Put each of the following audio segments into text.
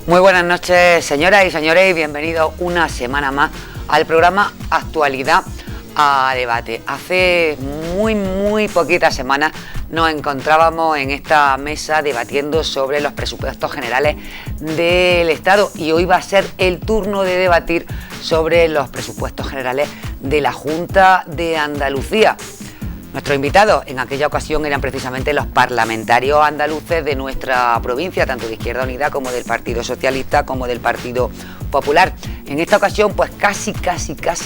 Muy buenas noches, señoras y señores, y bienvenidos una semana más al programa Actualidad a Debate. Hace muy poquitas semanas nos encontrábamos en esta mesa debatiendo sobre los presupuestos generales del Estado y hoy va a ser el turno de debatir sobre los presupuestos generales de la Junta de Andalucía. Nuestros invitados en aquella ocasión eran precisamente los parlamentarios andaluces de nuestra provincia, tanto de Izquierda Unida como del Partido Socialista como del Partido Popular. En esta ocasión pues casi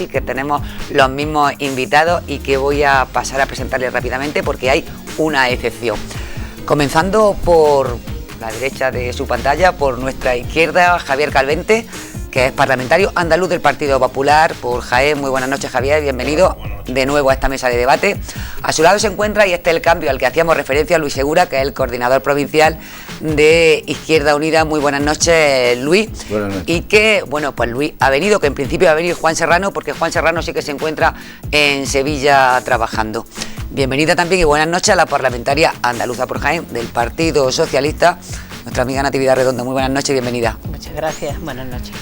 que tenemos los mismos invitados y que voy a pasar a presentarles rápidamente porque hay una excepción. Comenzando por la derecha de su pantalla, por nuestra izquierda, Javier Calvente, que es parlamentario andaluz del Partido Popular por Jaén. Muy buenas noches, Javier, bienvenido de nuevo a esta mesa de debate. A su lado se encuentra, y este es el cambio al que hacíamos referencia, Luis Segura, que es el coordinador provincial de Izquierda Unida. Muy buenas noches, Luis. Buenas noches. Y que, bueno, pues Luis ha venido, que en principio va a venir Juan Serrano, porque Juan Serrano sí que se encuentra en Sevilla trabajando. Bienvenida también y buenas noches a la parlamentaria andaluza por Jaén del Partido Socialista, nuestra amiga Natividad Redondo. Muy buenas noches y bienvenida. Muchas gracias, buenas noches.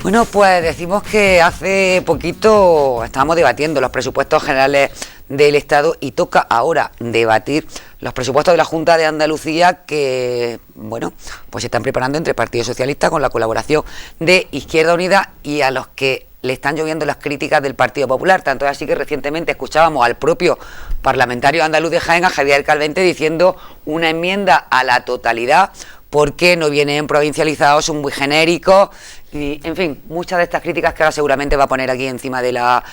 Bueno, pues decimos que hace poquito estábamos debatiendo los presupuestos generales del Estado y toca ahora debatir los presupuestos de la Junta de Andalucía que, bueno, pues se están preparando entre el Partido Socialista con la colaboración de Izquierda Unida y a los que le están lloviendo las críticas del Partido Popular. Tanto es así que recientemente escuchábamos al propio parlamentario andaluz de Jaén, a Javier Calvente, diciendo una enmienda a la totalidad porque no vienen provincializados, son muy genéricos y, en fin, muchas de estas críticas que ahora seguramente va a poner aquí encima de la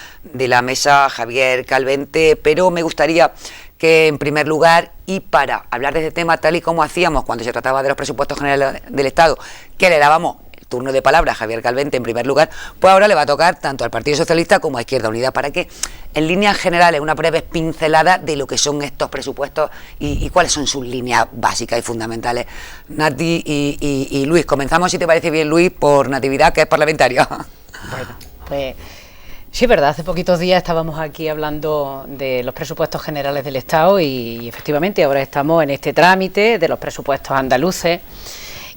mesa Javier Calvente, pero me gustaría que, en primer lugar, y para hablar de este tema tal y como hacíamos cuando se trataba de los presupuestos generales del Estado, que le dábamos el turno de palabra a Javier Calvente en primer lugar, pues ahora le va a tocar tanto al Partido Socialista como a Izquierda Unida para que, en líneas generales, una breve pincelada de lo que son estos presupuestos y cuáles son sus líneas básicas y fundamentales. Nati y Luis, comenzamos, si te parece bien, Luis, por Natividad, que es parlamentario. Bueno, pues sí, es verdad, hace poquitos días estábamos aquí hablando de los presupuestos generales del Estado y efectivamente ahora estamos en este trámite de los presupuestos andaluces.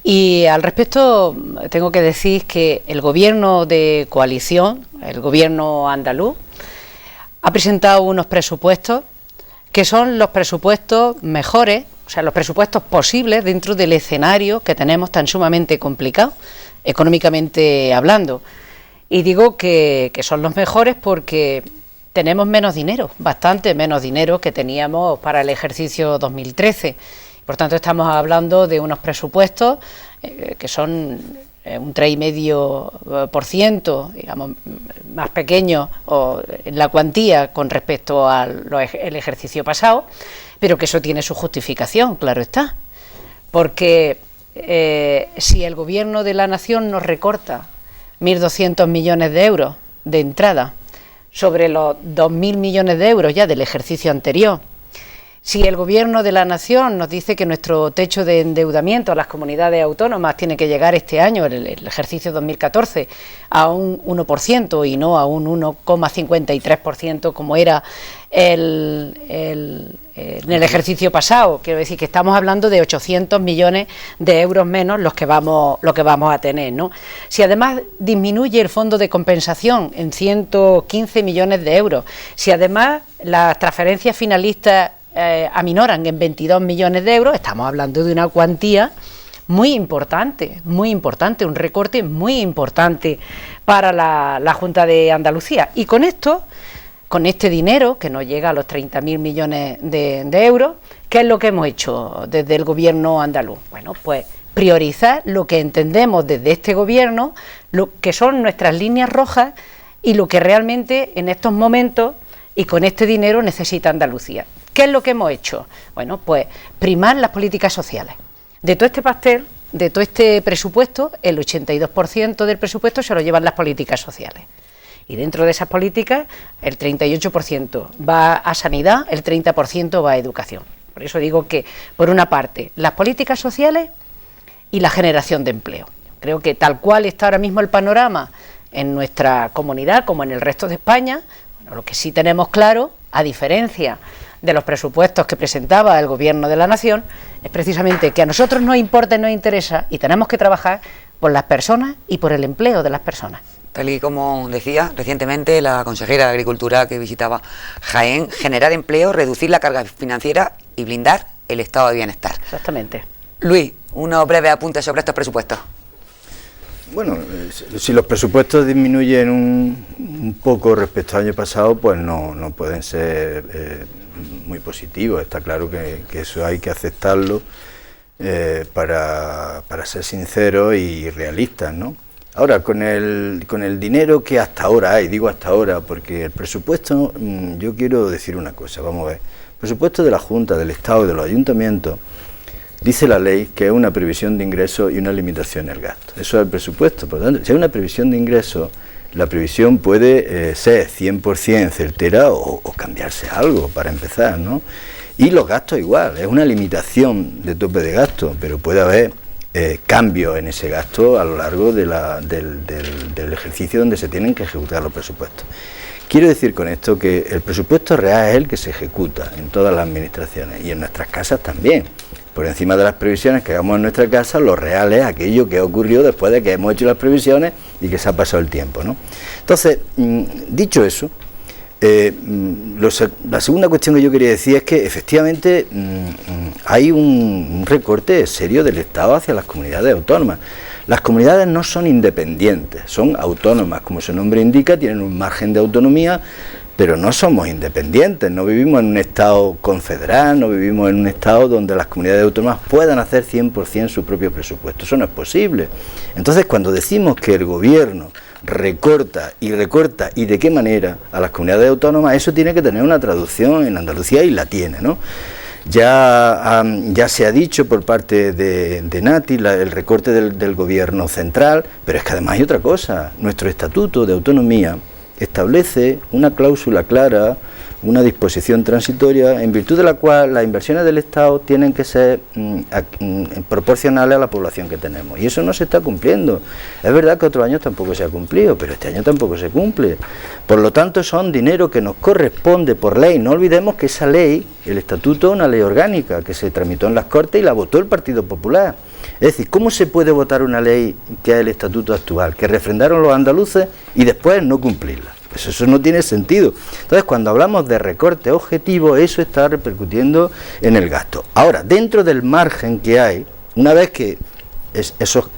Y al respecto tengo que decir que el gobierno de coalición, el gobierno andaluz, ha presentado unos presupuestos que son los presupuestos mejores, o sea, los presupuestos posibles dentro del escenario que tenemos tan sumamente complicado, económicamente hablando. Y digo que son los mejores porque tenemos menos dinero, bastante menos dinero que teníamos para el ejercicio 2013. Por tanto, estamos hablando de unos presupuestos que son un 3,5%, digamos, más pequeños en la cuantía con respecto al ejercicio pasado, pero que eso tiene su justificación, claro está. Porque si el Gobierno de la Nación nos recorta 1.200 millones de euros de entrada sobre los 2.000 millones de euros ya del ejercicio anterior, si el Gobierno de la Nación nos dice que nuestro techo de endeudamiento a las comunidades autónomas tiene que llegar este año, el ejercicio 2014, a un 1% y no a un 1,53% como era en el ejercicio pasado, quiero decir que estamos hablando de 800 millones de euros menos lo que vamos a tener, ¿no? Si además disminuye el fondo de compensación en 115 millones de euros, si además las transferencias finalistas aminoran en 22 millones de euros, estamos hablando de una cuantía muy importante, un recorte muy importante para la Junta de Andalucía. Y con esto, con este dinero, que nos llega a los 30.000 millones de euros, ¿qué es lo que hemos hecho desde el gobierno andaluz? Bueno, pues priorizar lo que entendemos desde este gobierno, lo que son nuestras líneas rojas y lo que realmente en estos momentos y con este dinero necesita Andalucía. ¿Qué es lo que hemos hecho? Bueno, pues primar las políticas sociales. De todo este pastel, de todo este presupuesto, el 82% del presupuesto se lo llevan las políticas sociales. Y dentro de esas políticas, el 38% va a sanidad, el 30% va a educación. Por eso digo que, por una parte, las políticas sociales y la generación de empleo. Creo que tal cual está ahora mismo el panorama en nuestra comunidad, como en el resto de España, bueno, lo que sí tenemos claro, a diferencia de los presupuestos que presentaba el Gobierno de la Nación, es precisamente que a nosotros nos importa y nos interesa y tenemos que trabajar por las personas y por el empleo de las personas. Tal y como decía recientemente la consejera de Agricultura que visitaba Jaén, generar empleo, reducir la carga financiera y blindar el estado de bienestar. Exactamente. Luis, unos breves apuntes sobre estos presupuestos. Bueno, si los presupuestos disminuyen un poco respecto al año pasado, pues no pueden ser muy positivos. Está claro que eso hay que aceptarlo para ser sinceros y realistas, ¿no? Ahora, con el dinero que hasta ahora hay, digo hasta ahora, porque el presupuesto, yo quiero decir una cosa, vamos a ver, el presupuesto de la Junta, del Estado y de los ayuntamientos, dice la ley que es una previsión de ingresos y una limitación en el gasto. Eso es el presupuesto. Por lo tanto, si hay una previsión de ingresos, la previsión puede ser 100% certera o cambiarse algo para empezar, ¿no? Y los gastos igual, es una limitación de tope de gasto, pero puede haber cambios en ese gasto a lo largo del ejercicio donde se tienen que ejecutar los presupuestos. Quiero decir con esto que el presupuesto real es el que se ejecuta en todas las administraciones y en nuestras casas también. Por encima de las previsiones que hagamos en nuestra casa, lo real es aquello que ocurrió después de que hemos hecho las previsiones y que se ha pasado el tiempo, ¿no? Entonces, dicho eso, la segunda cuestión que yo quería decir es que efectivamente hay un recorte serio del Estado hacia las comunidades autónomas. Las comunidades no son independientes, son autónomas, como su nombre indica, tienen un margen de autonomía, pero no somos independientes, no vivimos en un Estado confederal, no vivimos en un Estado donde las comunidades autónomas puedan hacer 100% su propio presupuesto. Eso no es posible. Entonces, cuando decimos que el gobierno recorta y de qué manera a las comunidades autónomas, eso tiene que tener una traducción en Andalucía y la tiene, ¿no? Ya se ha dicho por parte de Nati el recorte del gobierno central, pero es que además hay otra cosa. Nuestro estatuto de autonomía establece una cláusula clara, una disposición transitoria, en virtud de la cual las inversiones del Estado tienen que ser proporcionales a la población que tenemos. Y eso no se está cumpliendo. Es verdad que otros años tampoco se ha cumplido, pero este año tampoco se cumple. Por lo tanto, son dinero que nos corresponde por ley. No olvidemos que esa ley, el Estatuto, es una ley orgánica que se tramitó en las Cortes y la votó el Partido Popular. Es decir, ¿cómo se puede votar una ley que es el Estatuto actual, que refrendaron los andaluces y después no cumplirla? Pues eso no tiene sentido. Entonces, cuando hablamos de recorte objetivo, eso está repercutiendo en el gasto. Ahora, dentro del margen que hay, una vez que esos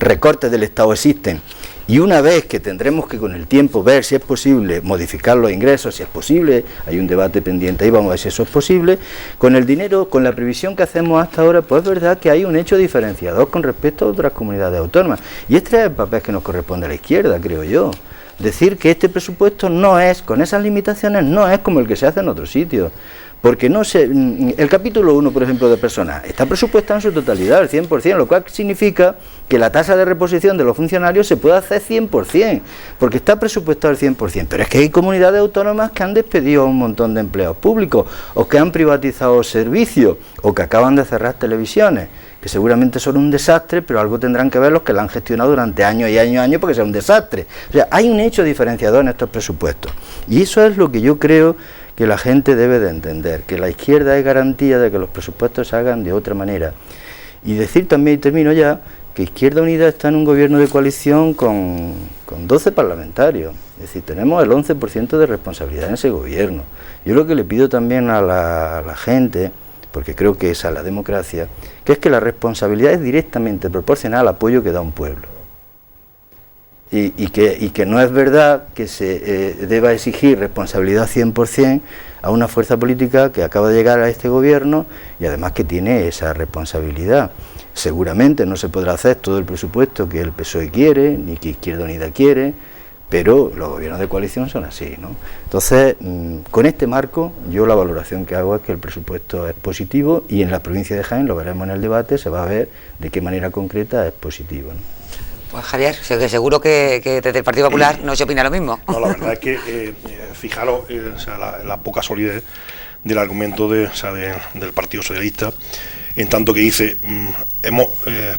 recortes del Estado existen, y una vez que tendremos que con el tiempo ver si es posible modificar los ingresos, si es posible, hay un debate pendiente ahí, vamos a ver si eso es posible, con el dinero, con la previsión que hacemos hasta ahora, pues es verdad que hay un hecho diferenciador con respecto a otras comunidades autónomas. Y este es el papel que nos corresponde a la izquierda, creo yo. Decir que este presupuesto no es, con esas limitaciones, no es como el que se hace en otros sitios. Porque no se, el capítulo 1, por ejemplo, de personal, está presupuestado en su totalidad, el 100%, lo cual significa que la tasa de reposición de los funcionarios se puede hacer 100%, porque está presupuestado el 100%. Pero es que hay comunidades autónomas que han despedido a un montón de empleados públicos, o que han privatizado servicios, o que acaban de cerrar televisiones, que seguramente son un desastre, pero algo tendrán que ver los que la han gestionado durante años y años y años porque sea un desastre. O sea, hay un hecho diferenciador en estos presupuestos. Y eso es lo que yo creo que la gente debe de entender, que la izquierda es garantía de que los presupuestos se hagan de otra manera. Y decir también, y termino ya, que Izquierda Unida está en un gobierno de coalición con 12 parlamentarios. Es decir, tenemos el 11% de responsabilidad en ese gobierno. Yo lo que le pido también a la gente, porque creo que esa es la democracia, que es que la responsabilidad es directamente proporcional al apoyo que da un pueblo. Y que no es verdad que se deba exigir responsabilidad 100% a una fuerza política que acaba de llegar a este gobierno y además que tiene esa responsabilidad. Seguramente no se podrá hacer todo el presupuesto que el PSOE quiere, ni que Izquierda Unida quiere, pero los gobiernos de coalición son así, ¿no? Entonces, con este marco, yo la valoración que hago es que el presupuesto es positivo y en la provincia de Jaén, lo veremos en el debate, se va a ver de qué manera concreta es positivo, ¿no? Pues Javier, seguro que desde el Partido Popular no se opina lo mismo. No, la verdad es que, fijaros, o sea, la poca solidez del argumento del Partido Socialista, en tanto que dice, hemos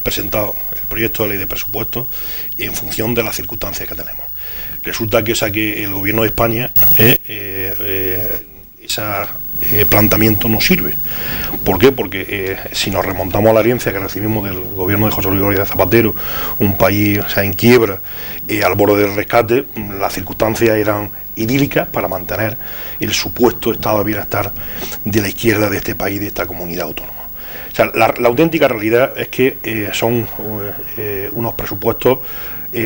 presentado el proyecto de ley de presupuestos en función de las circunstancias que tenemos. Resulta que el Gobierno de España, esa planteamiento no sirve. ¿Por qué? Porque si nos remontamos a la herencia que recibimos del gobierno de José Luis Rodríguez Zapatero, un país en quiebra, al borde del rescate, las circunstancias eran idílicas para mantener el supuesto estado de bienestar de la izquierda de este país, de esta comunidad autónoma. O sea, la auténtica realidad es que son unos presupuestos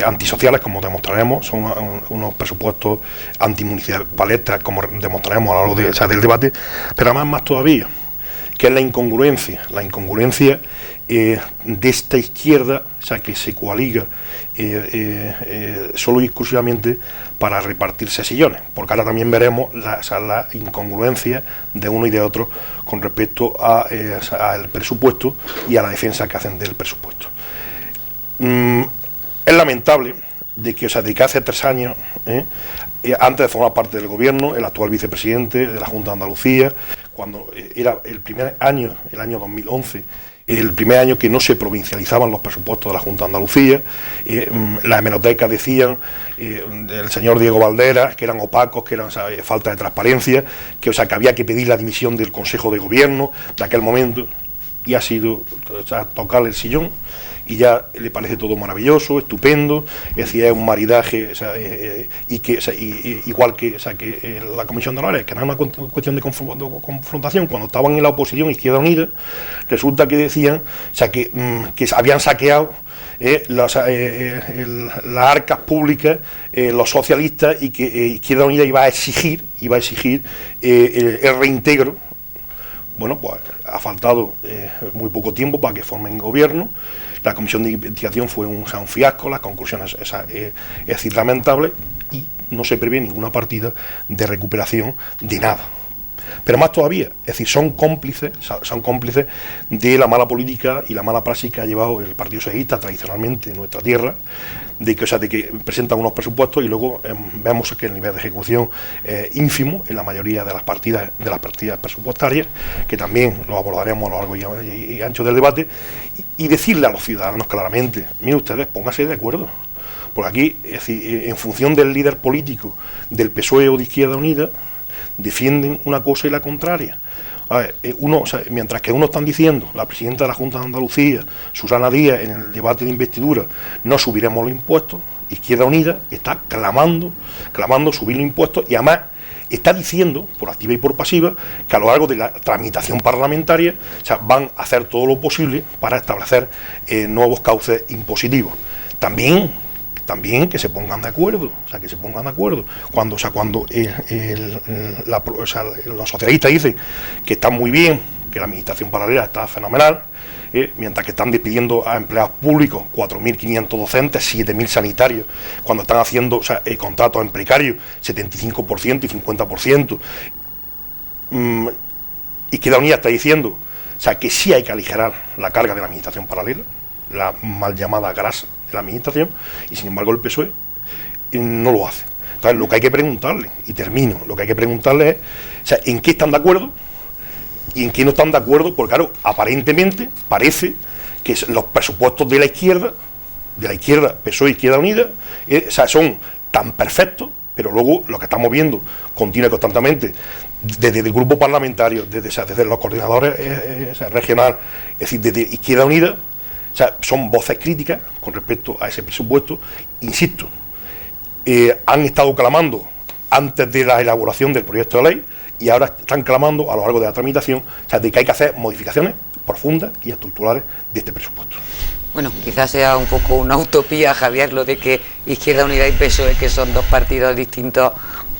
antisociales, como demostraremos, son unos presupuestos antimunicipalistas, como demostraremos a lo largo del debate, pero además más todavía, que es la incongruencia de esta izquierda, o sea, que se coaliga solo y exclusivamente para repartirse sillones, porque ahora también veremos la incongruencia de uno y de otro con respecto al presupuesto y a la defensa que hacen del presupuesto. Es lamentable de que hace 3 años, antes de formar parte del gobierno, el actual vicepresidente de la Junta de Andalucía, cuando era el primer año, el año 2011, el primer año que no se provincializaban los presupuestos de la Junta de Andalucía, las hemerotecas decían, el señor Diego Valderas, que eran opacos, que eran falta de transparencia, que había que pedir la dimisión del Consejo de Gobierno de aquel momento, y ha sido tocar el sillón, y ya le parece todo maravilloso, estupendo, es decir, es un maridaje, igual que la Comisión de Honores, que no es una cuestión de confrontación. Cuando estaban en la oposición, Izquierda Unida, resulta que decían que habían saqueado las arcas públicas los socialistas, y que Izquierda Unida iba a exigir el reintegro. Bueno, pues ha faltado muy poco tiempo para que formen gobierno. La comisión de investigación fue un fiasco, las conclusiones es decir, lamentables, y no se prevé ninguna partida de recuperación de nada. Pero más todavía, es decir, son cómplices de la mala política y la mala praxis que ha llevado el Partido Socialista tradicionalmente en nuestra tierra, de que presentan unos presupuestos y luego vemos que el nivel de ejecución es ínfimo en la mayoría de las partidas presupuestarias, que también lo abordaremos a lo largo y ancho del debate, y decirle a los ciudadanos claramente: miren ustedes, pónganse de acuerdo, porque aquí, es decir, en función del líder político del PSOE o de Izquierda Unida, defienden una cosa y la contraria. A ver, mientras que unos están diciendo, la presidenta de la Junta de Andalucía, Susana Díaz, en el debate de investidura, no subiremos los impuestos, Izquierda Unida está clamando subir los impuestos, y además está diciendo, por activa y por pasiva, que a lo largo de la tramitación parlamentaria van a hacer todo lo posible para establecer nuevos cauces impositivos. También que se pongan de acuerdo, cuando los socialistas dicen que está muy bien, que la administración paralela está fenomenal, mientras que están despidiendo a empleados públicos, 4.500 docentes, 7.000 sanitarios, cuando están haciendo contratos en precarios, 75% y 50%. Izquierda Unida está diciendo que sí hay que aligerar la carga de la administración paralela, la mal llamada grasa de la administración, y sin embargo el PSOE no lo hace. Entonces, lo que hay que preguntarle, y termino, es en qué están de acuerdo y en qué no están de acuerdo, porque claro, aparentemente parece que los presupuestos de la izquierda, PSOE y Izquierda Unida, son tan perfectos, pero luego lo que estamos viendo continua y constantemente desde el grupo parlamentario, desde los coordinadores regional, es decir, desde Izquierda Unida, son voces críticas con respecto a ese presupuesto. Insisto, han estado clamando antes de la elaboración del proyecto de ley, y ahora están clamando a lo largo de la tramitación, de que hay que hacer modificaciones profundas y estructurales de este presupuesto. Bueno, quizás sea un poco una utopía, Javier, lo de que Izquierda Unida y PSOE, que son dos partidos distintos,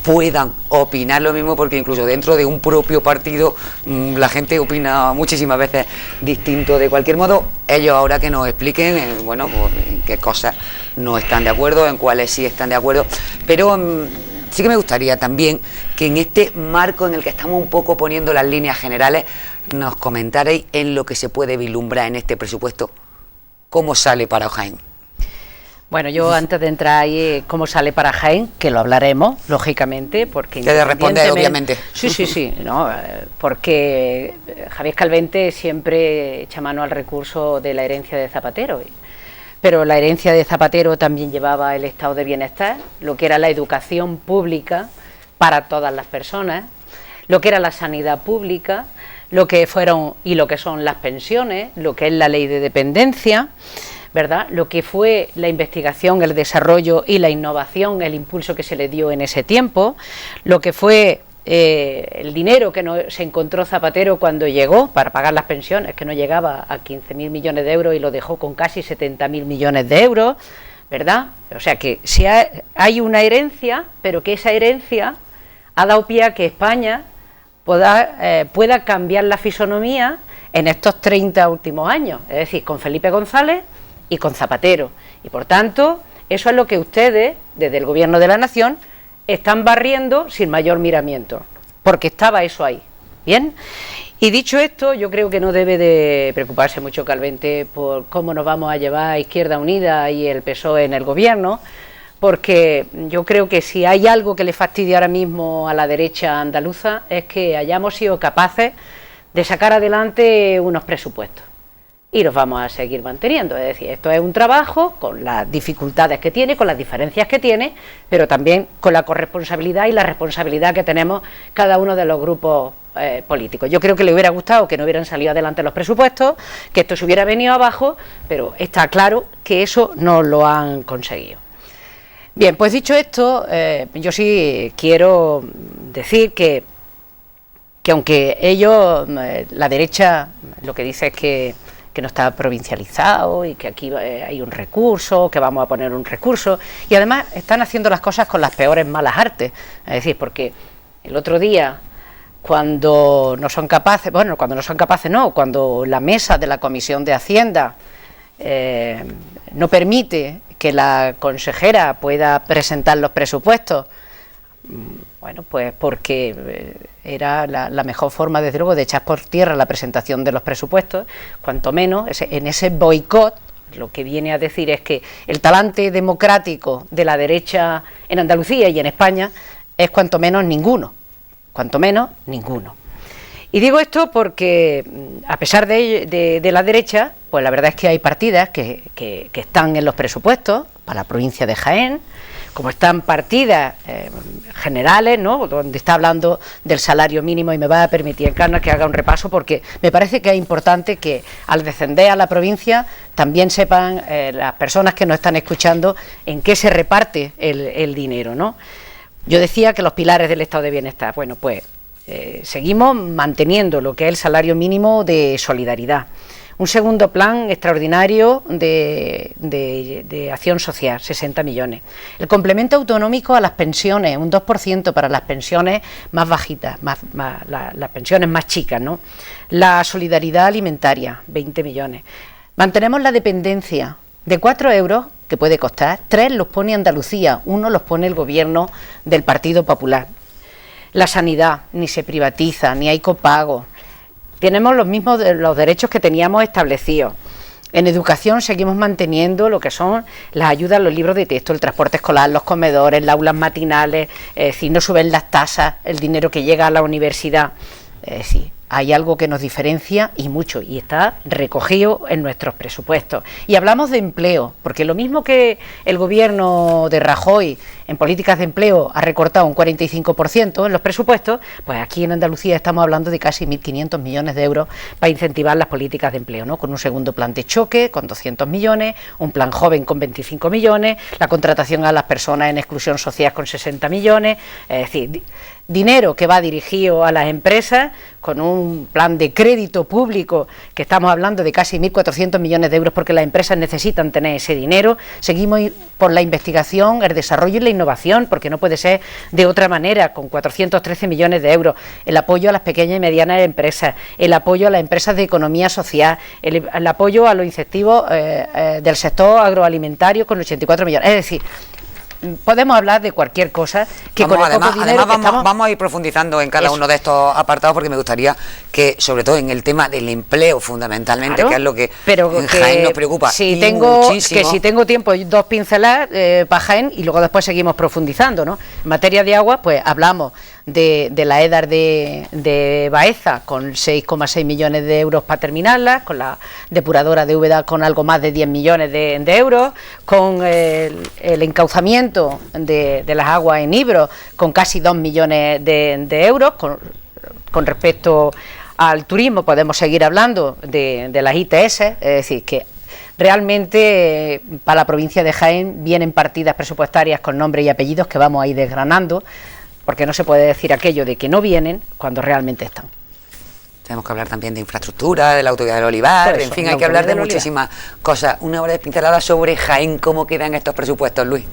puedan opinar lo mismo, porque incluso dentro de un propio partido la gente opina muchísimas veces distinto. De cualquier modo, ellos ahora que nos expliquen en qué cosas no están de acuerdo, en cuáles sí están de acuerdo, pero sí que me gustaría también que en este marco en el que estamos un poco poniendo las líneas generales, nos comentarais en lo que se puede vislumbrar en este presupuesto, cómo sale para Jaén. Bueno, yo antes de entrar ahí, cómo sale para Jaén, que lo hablaremos, lógicamente, porque... Debe responder, obviamente. Sí, ¿no? Porque Javier Calvente siempre echa mano al recurso de la herencia de Zapatero, pero la herencia de Zapatero también llevaba el estado de bienestar, lo que era la educación pública para todas las personas, lo que era la sanidad pública, lo que fueron y lo que son las pensiones, lo que es la ley de dependencia, ¿verdad? Lo que fue la investigación, el desarrollo y la innovación, el impulso que se le dio en ese tiempo, lo que fue el dinero que se encontró Zapatero cuando llegó para pagar las pensiones, que no llegaba a 15.000 millones de euros y lo dejó con casi 70.000 millones de euros, ¿verdad? O sea que si hay una herencia, pero que esa herencia ha dado pie a que España pueda cambiar la fisonomía en estos 30 últimos años, es decir, con Felipe González y con Zapatero. Y por tanto, eso es lo que ustedes, desde el Gobierno de la Nación, están barriendo sin mayor miramiento, porque estaba eso ahí. ¿Bien? Y dicho esto, yo creo que no debe de preocuparse mucho Calvente por cómo nos vamos a llevar Izquierda Unida y el PSOE en el Gobierno, porque yo creo que si hay algo que le fastidia ahora mismo a la derecha andaluza es que hayamos sido capaces de sacar adelante unos presupuestos. Y los vamos a seguir manteniendo, es decir, esto es un trabajo con las dificultades que tiene, con las diferencias que tiene, pero también con la corresponsabilidad y la responsabilidad que tenemos cada uno de los grupos políticos. Yo creo que le hubiera gustado que no hubieran salido adelante los presupuestos, que esto se hubiera venido abajo, pero está claro que eso no lo han conseguido. Bien, pues dicho esto, yo sí quiero decir que aunque ellos, la derecha, lo que dice es que no está provincializado y que aquí hay un recurso, que vamos a poner un recurso, y además están haciendo las cosas con las peores malas artes, es decir, porque el otro día, cuando no son capaces, cuando la mesa de la Comisión de Hacienda no permite que la consejera pueda presentar los presupuestos, bueno, pues porque era la mejor forma, desde luego, de echar por tierra la presentación de los presupuestos, cuanto menos en ese boicot, lo que viene a decir es que el talante democrático de la derecha en Andalucía y en España es cuanto menos ninguno. Y digo esto porque, a pesar de la derecha, pues la verdad es que hay partidas que están en los presupuestos, para la provincia de Jaén, como están partidas generales, ¿no?, donde está hablando del salario mínimo, y me va a permitir, Encarna, que haga un repaso, porque me parece que es importante que al descender a la provincia también sepan las personas que nos están escuchando en qué se reparte el dinero, ¿no? Yo decía que los pilares del estado de bienestar, bueno, pues seguimos manteniendo lo que es el salario mínimo de solidaridad. Un segundo plan extraordinario de acción social, 60 millones. El complemento autonómico a las pensiones, un 2% para las pensiones más bajitas, las pensiones más chicas, ¿no? La solidaridad alimentaria, 20 millones. Mantenemos la dependencia de 4 euros, que puede costar, 3 los pone Andalucía, 1 los pone el gobierno del Partido Popular. La sanidad, ni se privatiza, ni hay copago. Tenemos los derechos que teníamos establecidos. En educación seguimos manteniendo lo que son las ayudas a los libros de texto, el transporte escolar, los comedores, las aulas matinales, si no suben las tasas, el dinero que llega a la universidad. Sí, hay algo que nos diferencia y mucho, y está recogido en nuestros presupuestos. Y hablamos de empleo, porque lo mismo que el gobierno de Rajoy en políticas de empleo ha recortado un 45% en los presupuestos, pues aquí en Andalucía estamos hablando de casi 1.500 millones de euros para incentivar las políticas de empleo, ¿no?, con un segundo plan de choque con 200 millones, un plan joven con 25 millones, la contratación a las personas en exclusión social con 60 millones, es decir, dinero que va dirigido a las empresas con un plan de crédito público que estamos hablando de casi 1.400 millones de euros, porque las empresas necesitan tener ese dinero. Seguimos por la investigación, el desarrollo y la innovación, porque no puede ser de otra manera, con 413 millones de euros, el apoyo a las pequeñas y medianas empresas, el apoyo a las empresas de economía social, el apoyo a los incentivos del sector agroalimentario con 84 millones, es decir, podemos hablar de cualquier cosa que vamos, con el poco dinero vamos a ir profundizando en cada uno de estos apartados, porque me gustaría que, sobre todo en el tema del empleo fundamentalmente, claro, que es lo que en Jaén nos preocupa muchísimo. Si tengo tiempo, 2 pinceladas para Jaén y luego después seguimos profundizando, ¿no? En materia de agua, pues hablamos de la EDAR de Baeza con 6,6 millones de euros para terminarla, con la depuradora de Úbeda con algo más de 10 millones de euros, con el encauzamiento de las aguas en Ibro con casi 2 millones de euros, con con respecto al turismo, podemos seguir hablando de las ITS, es decir, que realmente para la provincia de Jaén vienen partidas presupuestarias con nombres y apellidos que vamos a ir desgranando, porque no se puede decir aquello de que no vienen cuando realmente están. Tenemos que hablar también de infraestructura, de la autovía del Olivar, en fin, hay que hablar de muchísimas cosas. Una hora de pincelada sobre Jaén, ¿cómo quedan estos presupuestos, Luis?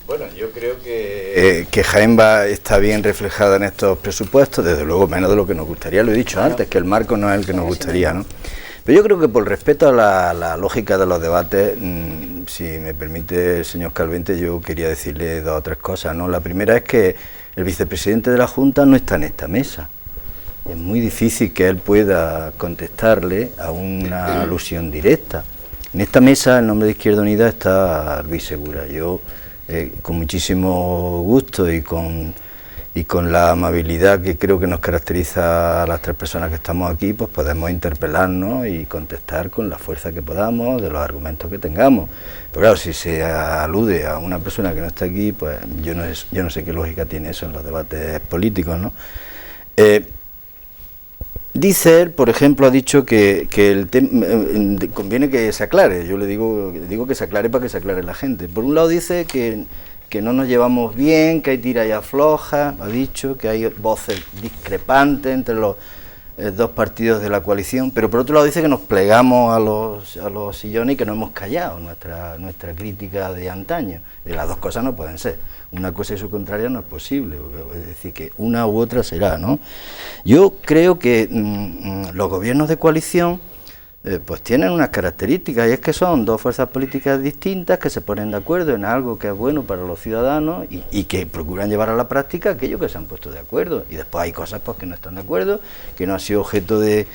Bueno, yo creo que Jaén está bien reflejada en estos presupuestos, desde luego menos de lo que nos gustaría, lo he dicho antes, que el marco no es el que nos gustaría, ¿no? Pero yo creo que por respeto a la lógica de los debates, si me permite el señor Calvente, yo quería decirle 2 o 3 cosas, ¿no? La primera es que el vicepresidente de la Junta no está en esta mesa. Es muy difícil que él pueda contestarle a una alusión directa. En esta mesa, el nombre de Izquierda Unida está Luis Segura. Yo, con muchísimo gusto y con la amabilidad que creo que nos caracteriza a las 3 personas que estamos aquí, pues podemos interpelarnos y contestar con la fuerza que podamos, de los argumentos que tengamos. Pero claro, si se alude a una persona que no está aquí, pues yo no sé qué lógica tiene eso en los debates políticos, ¿no? Dice él, por ejemplo, ha dicho que el conviene que se aclare. Yo le digo que se aclare para que se aclare la gente. Por un lado dice que no nos llevamos bien, que hay tira y afloja, ha dicho que hay voces discrepantes entre los 2 partidos de la coalición, pero por otro lado dice que nos plegamos a los sillones y que no hemos callado nuestra crítica de antaño. Y las 2 cosas no pueden ser. Una cosa y su contraria no es posible, es decir, que una u otra será, ¿no? Yo creo que los gobiernos de coalición pues tienen unas características, y es que son 2 fuerzas políticas distintas que se ponen de acuerdo en algo que es bueno para los ciudadanos y que procuran llevar a la práctica aquello que se han puesto de acuerdo, y después hay cosas pues que no están de acuerdo, que no ha sido objeto de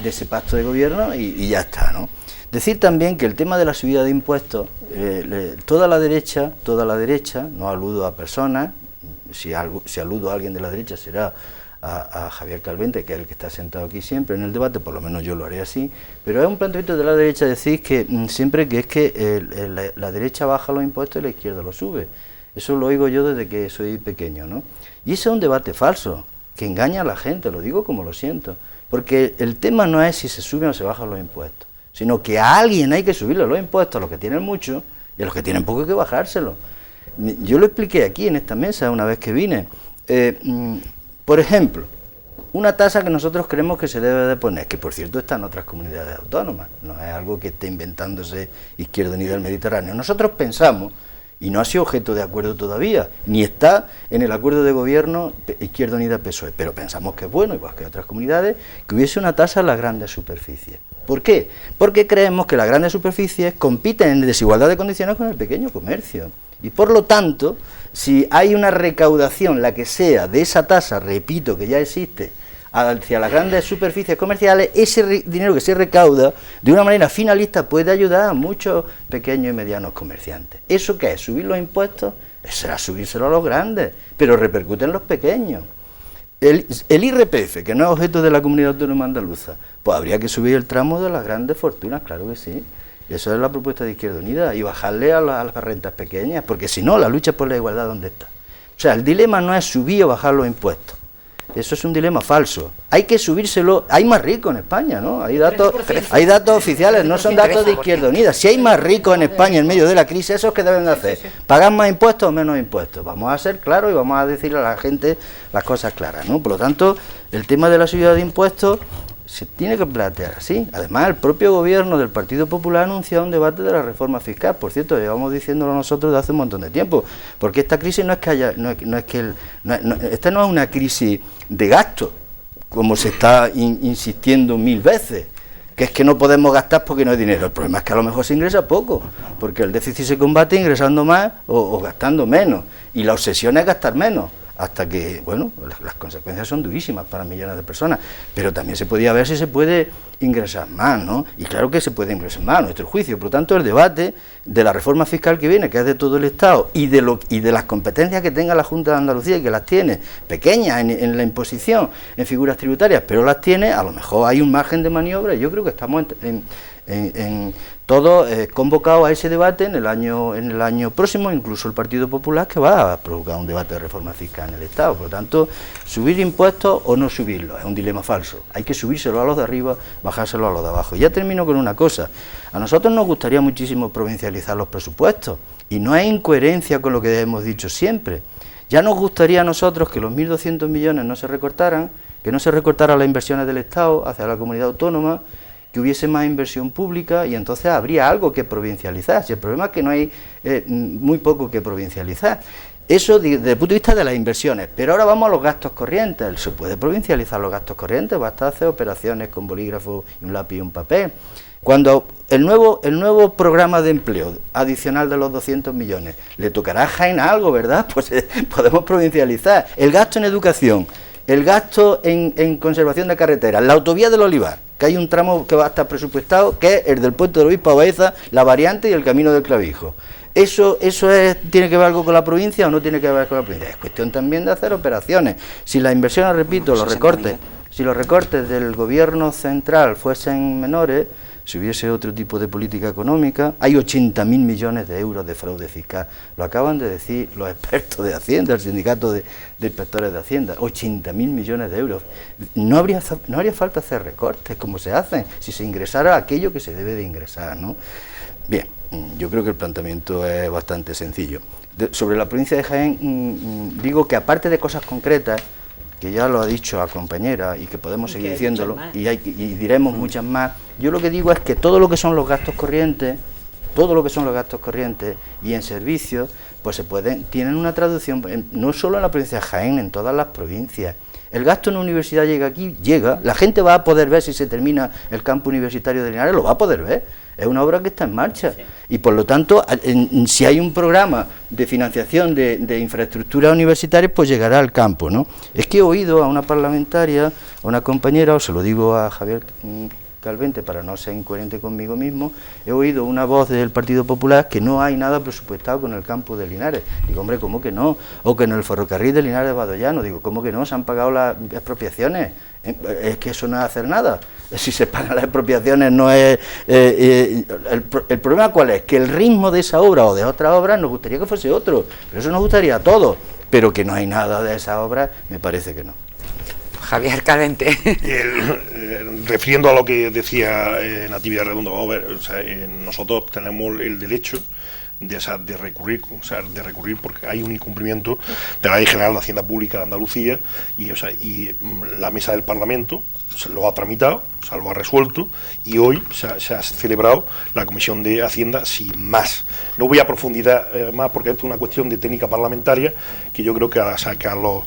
ese pacto de gobierno y ya está, ¿no? Decir también que el tema de la subida de impuestos, toda la derecha, no aludo a personas, si aludo a alguien de la derecha será a Javier Calvente, que es el que está sentado aquí siempre en el debate, por lo menos yo lo haré así, pero es un planteamiento de la derecha decir que siempre que es que la derecha baja los impuestos y la izquierda los sube. Eso lo oigo yo desde que soy pequeño, ¿no? Y ese es un debate falso, que engaña a la gente, lo digo como lo siento, porque el tema no es si se suben o se bajan los impuestos, sino que a alguien hay que subirle los impuestos, a los que tienen mucho, y a los que tienen poco hay que bajárselo. Yo lo expliqué aquí en esta mesa una vez que vine. Por ejemplo, una tasa que nosotros creemos que se debe de poner, que por cierto está en otras comunidades autónomas, no es algo que esté inventándose Izquierda Unida del Mediterráneo. Nosotros pensamos, y no ha sido objeto de acuerdo todavía, ni está en el acuerdo de gobierno Izquierda Unida-PSOE, pero pensamos que es bueno, igual que otras comunidades, que hubiese una tasa en las grandes superficies. ¿Por qué? Porque creemos que las grandes superficies compiten en desigualdad de condiciones con el pequeño comercio. Y por lo tanto, si hay una recaudación, la que sea, de esa tasa, repito, que ya existe, hacia las grandes superficies comerciales, ese dinero que se recauda, de una manera finalista, puede ayudar a muchos pequeños y medianos comerciantes. ¿Eso qué es? ¿Subir los impuestos? Será subírselo a los grandes, pero repercute en los pequeños. El IRPF, que no es objeto de la Comunidad Autónoma Andaluza, pues habría que subir el tramo de las grandes fortunas, claro que sí. Eso es la propuesta de Izquierda Unida, y bajarle a las rentas pequeñas, porque si no, la lucha por la igualdad, ¿dónde está? O sea, el dilema no es subir o bajar los impuestos. Eso es un dilema falso. Hay que subírselo. Hay más ricos en España, ¿no? Hay datos oficiales, no son datos de Izquierda Unida. Si hay más ricos en España en medio de la crisis, ¿eso es que deben de hacer? ¿Pagar más impuestos o menos impuestos? Vamos a ser claros y vamos a decirle a la gente las cosas claras, ¿no? Por lo tanto, el tema de la subida de impuestos se tiene que plantear así. Además, el propio gobierno del Partido Popular ha anunciado un debate de la reforma fiscal. Por cierto, llevamos diciéndolo nosotros desde hace un montón de tiempo, porque esta crisis no es que esta no es una crisis de gasto, como se está insistiendo 1000 veces, que es que no podemos gastar porque no hay dinero. El problema es que a lo mejor se ingresa poco, porque el déficit se combate ingresando más o gastando menos, y la obsesión es gastar menos, hasta que, bueno, las consecuencias son durísimas para millones de personas, pero también se podía ver si se puede ingresar más, ¿no? Y claro que se puede ingresar más, a nuestro juicio. Por lo tanto, el debate de la reforma fiscal que viene, que es de todo el Estado, y de las competencias que tenga la Junta de Andalucía, y que las tiene pequeñas en la imposición, en figuras tributarias, pero las tiene, a lo mejor hay un margen de maniobra, y yo creo que estamos Todos convocados a ese debate en el año próximo, incluso el Partido Popular, que va a provocar un debate de reforma fiscal en el Estado. Por lo tanto, subir impuestos o no subirlos es un dilema falso. Hay que subírselo a los de arriba, bajárselo a los de abajo. Ya termino con una cosa. A nosotros nos gustaría muchísimo provincializar los presupuestos, y no es incoherencia con lo que hemos dicho siempre. Ya nos gustaría a nosotros que los 1.200 millones no se recortaran, que no se recortaran las inversiones del Estado hacia la comunidad autónoma, que hubiese más inversión pública, y entonces habría algo que provincializar. Si el problema es que no hay muy poco que provincializar. Eso desde el punto de vista de las inversiones. Pero ahora vamos a los gastos corrientes. Se puede provincializar los gastos corrientes, basta hacer operaciones con bolígrafo y un lápiz y un papel. Cuando el nuevo programa de empleo adicional de los 200 millones, le tocará a Jaén algo, ¿verdad? Pues podemos provincializar. El gasto en educación, el gasto en conservación de carreteras, la autovía del Olivar, que hay un tramo que va a estar presupuestado, que es el del puente del Obispo a Baeza, la variante y el camino del Clavijo. ¿Eso tiene que ver algo con la provincia o no tiene que ver con la provincia? Es cuestión también de hacer operaciones. Si las inversiones, repito, si los recortes del gobierno central fuesen menores, si hubiese otro tipo de política económica, hay 80.000 millones de euros de fraude fiscal. Lo acaban de decir los expertos de Hacienda, el sindicato de inspectores de Hacienda, 80.000 millones de euros. No haría falta hacer recortes como se hacen, si se ingresara aquello que se debe de ingresar, ¿no? Bien, yo creo que el planteamiento es bastante sencillo. Sobre la provincia de Jaén, digo que aparte de cosas concretas, que ya lo ha dicho la compañera y que podemos seguir diciéndolo, y diremos muchas más, yo lo que digo es que todo lo que son los gastos corrientes, y en servicios, pues tienen una traducción, no solo en la provincia de Jaén, en todas las provincias. El gasto en universidad llega, la gente va a poder ver si se termina el campo universitario de Linares, lo va a poder ver. Es una obra que está en marcha, sí. Y por lo tanto, si hay un programa de financiación de infraestructuras universitarias, pues llegará al campo, ¿no? Es que he oído a una parlamentaria, a una compañera, o se lo digo a Javier Calvente para no ser incoherente conmigo mismo, he oído una voz del Partido Popular que no hay nada presupuestado con el campo de Linares. Digo, hombre, ¿cómo que no? O que en el ferrocarril de Linares de Badoyano, digo, ¿cómo que no? Se han pagado las expropiaciones. Es que eso no es hacer nada. Si se pagan las expropiaciones no es... el problema ¿cuál es? Que el ritmo de esa obra o de otras obras nos gustaría que fuese otro, pero eso nos gustaría a todos, pero que no hay nada de esa obra, me parece que no. Javier Calvente. Refiriendo a lo que decía Natividad Redondo, vamos a ver, o sea, nosotros tenemos el derecho de recurrir, porque hay un incumplimiento de la Ley General de Hacienda Pública de Andalucía y la mesa del Parlamento lo ha tramitado, lo ha resuelto, y hoy se ha celebrado la Comisión de Hacienda sin más. No voy a profundizar más porque esto es una cuestión de técnica parlamentaria que yo creo que a los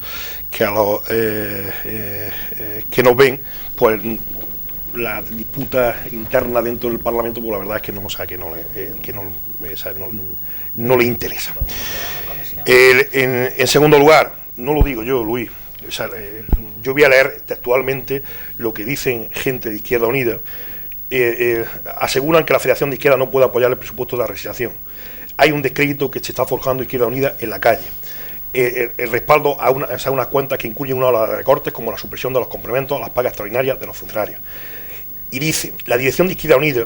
que nos ven, pues la disputa interna dentro del Parlamento, pues la verdad es que no le interesa. En segundo lugar, no lo digo yo, Luis, yo voy a leer textualmente lo que dicen gente de Izquierda Unida. Aseguran que la Federación de Izquierda no puede apoyar el presupuesto de la resignación. Hay un descrédito que se está forjando Izquierda Unida en la calle. El respaldo a unas cuentas que incluyen una ola de recortes como la supresión de los complementos a las pagas extraordinarias de los funcionarios. Y dice, la dirección de Izquierda Unida,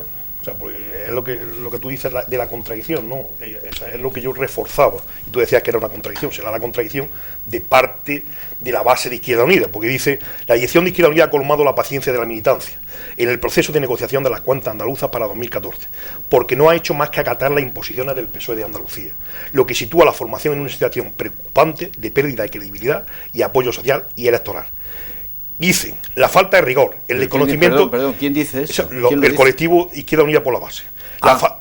pues es lo que tú dices de la contradicción, ¿no? Es lo que yo reforzaba, y tú decías que era una contradicción, será la contradicción de parte de la base de Izquierda Unida, porque dice, la dirección de Izquierda Unida ha colmado la paciencia de la militancia en el proceso de negociación de las cuentas andaluzas para 2014, porque no ha hecho más que acatar las imposiciones del PSOE de Andalucía, lo que sitúa la formación en una situación preocupante de pérdida de credibilidad y apoyo social y electoral. Dicen, la falta de rigor, el desconocimiento... Perdón, ¿quién dice eso? El colectivo Izquierda Unida por la Base.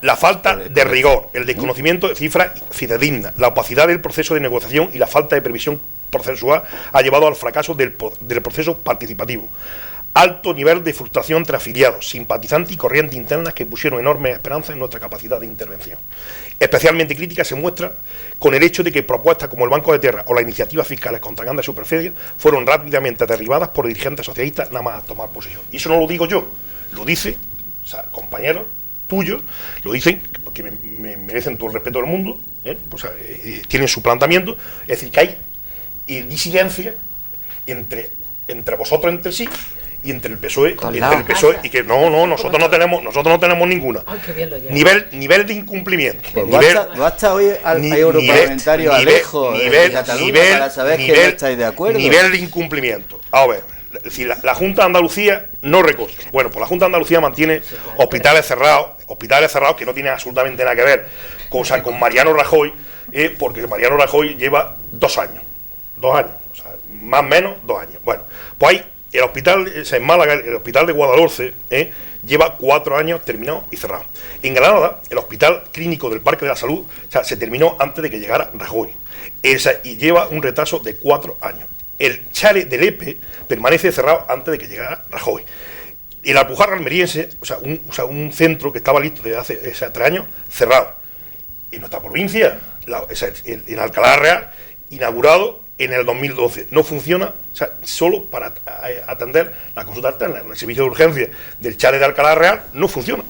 La falta de rigor, el desconocimiento de cifras fidedignas, la opacidad del proceso de negociación y la falta de previsión procesual ha llevado al fracaso del proceso participativo. Alto nivel de frustración entre afiliados, simpatizantes y corrientes internas que pusieron enormes esperanzas en nuestra capacidad de intervención. Especialmente crítica se muestra con el hecho de que propuestas como el Banco de Tierra o las iniciativas fiscales contra Ganda y Superferia fueron rápidamente derribadas por dirigentes socialistas nada más a tomar posesión. Y eso no lo digo yo, lo dice, compañeros tuyos, lo dicen, que me merecen todo el respeto del mundo, tienen su planteamiento, es decir, que hay disidencia entre vosotros entre sí, y entre el PSOE, Con y que nosotros no tenemos ninguna. Ay, qué bien lo lleva. Nivel de incumplimiento. Pues basta hoy al europarlamentario Alejo de Cataluña para saber que no estáis de acuerdo. Nivel de incumplimiento. A ver, es decir, la Junta de Andalucía no recoge. Bueno, pues la Junta de Andalucía mantiene hospitales cerrados que no tienen absolutamente nada que ver con Mariano Rajoy, porque Mariano Rajoy lleva 2 años. 2 años, o sea, más o menos 2 años. Bueno, pues hay el hospital, en Málaga, el hospital de Guadalhorce, lleva 4 años terminado y cerrado. En Granada, el hospital clínico del Parque de la Salud, o sea, se terminó antes de que llegara Rajoy. Y lleva un retraso de 4 años. El Chale del EPE permanece cerrado antes de que llegara Rajoy. El Alpujarra almeriense, o sea, un centro que estaba listo desde hace 3 años, cerrado. En nuestra provincia, en Alcalá de Real, inaugurado en el 2012. No funciona, o sea, solo para atender la consulta externa. El servicio de urgencia del Chale de Alcalá Real no funciona.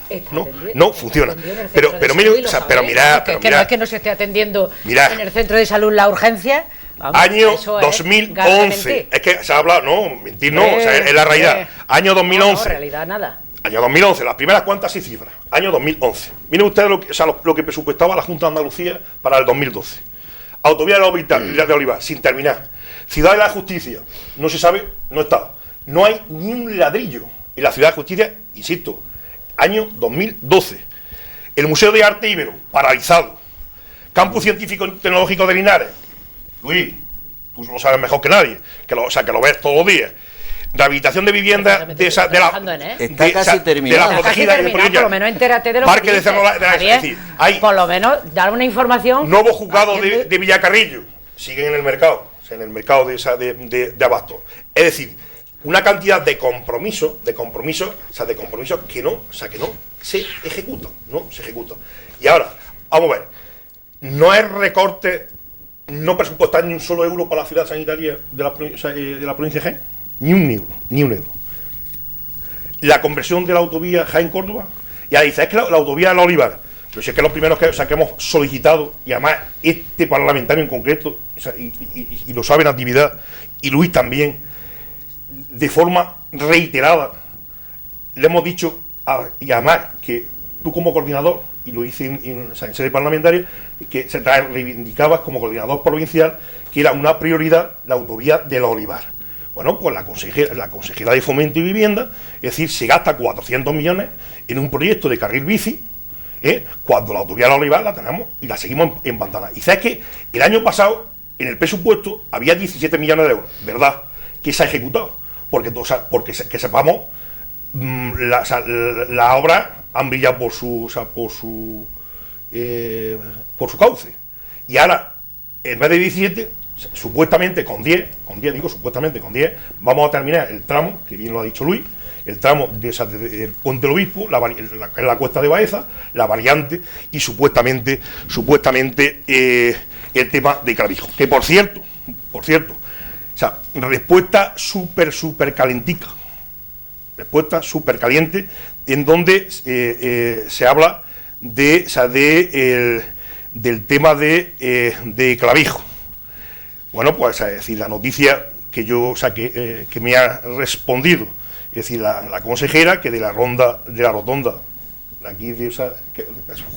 No funciona. Pero mirad. No es que no se esté atendiendo mirad, en el centro de salud la urgencia. Vamos, año 2011. Es que se ha hablado, no, mentir no, o sea, es la realidad. Año 2011. No, realidad nada. Año 2011, las primeras cuantas y cifras. Año 2011. Miren ustedes lo que presupuestaba la Junta de Andalucía para el 2012. Autovía de Olivar, sin terminar. Ciudad de la Justicia, no se sabe, no está. No hay ni un ladrillo en la Ciudad de Justicia, insisto, año 2012. El Museo de Arte Ibero, paralizado. Campus Científico y Tecnológico de Linares. Luis, tú lo sabes mejor que nadie, que lo ves todos los días. Rehabilitación de viviendas está casi terminado. De la protegida y de por lo menos entérate de lo Parque que de Cerro es decir, hay por lo menos dar una información. nuevos juzgados de Villacarrillo siguen en el mercado, o sea, en el mercado de abasto. Es decir, una cantidad de compromisos, que no se ejecutan, Y ahora, vamos a ver, no es recorte, no presupuestar ni un solo euro para la ciudad sanitaria de la provincia de Jaén. Ni un euro. La conversión de la autovía Jaén-Córdoba, y ahí dice, es que la autovía de la Olivar, pero si es que los primeros que hemos solicitado, y además este parlamentario en concreto, y lo sabe en actividad, y Luis también, de forma reiterada, le hemos dicho, y además que tú como coordinador, y lo hice en sede parlamentaria, que se reivindicabas como coordinador provincial, que era una prioridad la autovía de la Olivar. Bueno, pues la consejera de Fomento y Vivienda, es decir, se gasta 400 millones en un proyecto de carril bici, cuando la autovía de la Olivar la tenemos y la seguimos en Pantana. Y sabes que el año pasado, en el presupuesto, había 17 millones de euros, ¿verdad? Que se ha ejecutado. Porque que sepamos, la obra han brillado por su cauce. Y ahora, en vez de 17, supuestamente con 10, vamos a terminar el tramo, que bien lo ha dicho Luis, el tramo del Puente del Obispo, la Cuesta de Baeza, la variante y supuestamente el tema de Clavijo. Que por cierto, o sea, respuesta súper calentica, respuesta súper caliente, en donde se habla del tema de Clavijo. Bueno, pues es decir, la noticia que que me ha respondido, es decir, la consejera, que de la rotonda de aquí, que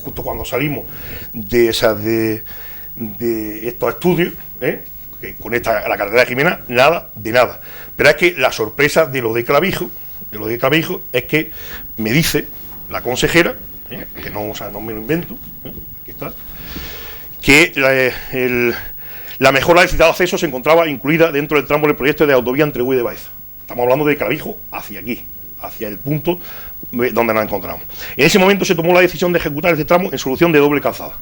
justo cuando salimos de estos estudios, que conecta a la carretera de Jimena, nada. Pero es que la sorpresa de lo de Clavijo es que me dice la consejera, que no me lo invento, aquí está, que la mejora del citado acceso se encontraba incluida dentro del tramo del proyecto de autovía entre Huí de Baeza. Estamos hablando de Clavijo hacia aquí, hacia el punto donde nos encontramos. En ese momento se tomó la decisión de ejecutar este tramo en solución de doble calzada.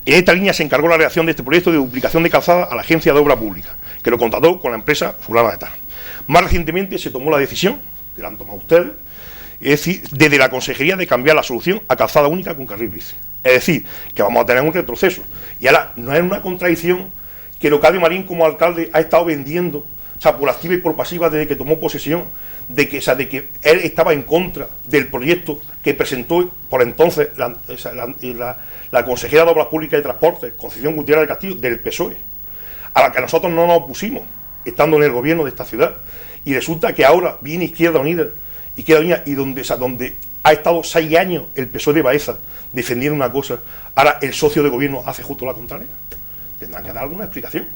En esta línea se encargó la redacción de este proyecto de duplicación de calzada a la Agencia de Obra Pública, que lo contrató con la empresa fulana de tal. Más recientemente se tomó la decisión, que la han tomado ustedes, es decir, desde la Consejería, de cambiar la solución a calzada única con carril bici. Es decir, que vamos a tener un retroceso. Y ahora, no es una contradicción que Leocadio Marín como alcalde ha estado vendiendo, o sea, por activa y por pasiva desde que tomó posesión, de que él estaba en contra del proyecto que presentó por entonces la consejera de Obras Públicas y Transportes, Concepción Gutiérrez del Castillo, del PSOE, a la que nosotros no nos opusimos, estando en el gobierno de esta ciudad. y resulta que ahora viene Izquierda Unida y donde ha estado 6 años el PSOE de Baeza defendiendo una cosa, ahora el socio de gobierno hace justo la contraria. Tendrán que dar alguna explicación.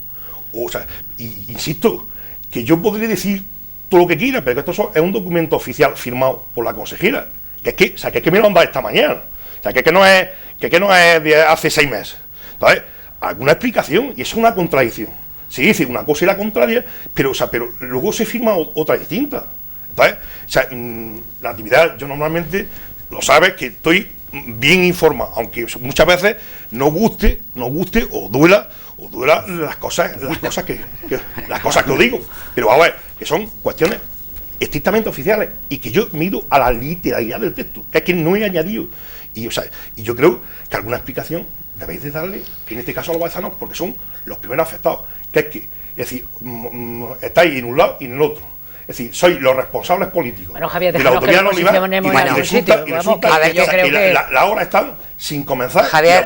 O sea, insisto, que yo podré decir todo lo que quiera, pero que esto es un documento oficial firmado por la consejera, que es que me lo han dado esta mañana, o sea, que no es de hace 6 meses. Entonces, alguna explicación, y eso es una contradicción. Se dice una cosa y la contraria, pero luego se firma otra distinta. Entonces, o sea, la actividad, yo normalmente, lo sabes, que estoy bien informado, aunque muchas veces no guste o duela las cosas que os digo, pero a ver, que son cuestiones estrictamente oficiales y que yo mido a la literalidad del texto, que es que no he añadido, y yo creo que alguna explicación debéis de darle, en este caso a los baezanos, porque son los primeros afectados, es decir, estáis en un lado y en el otro. Es decir, sois los responsables políticos. Bueno, Javier, de la autoridad del Olivar, y resulta que las obras están sin comenzar. Javier,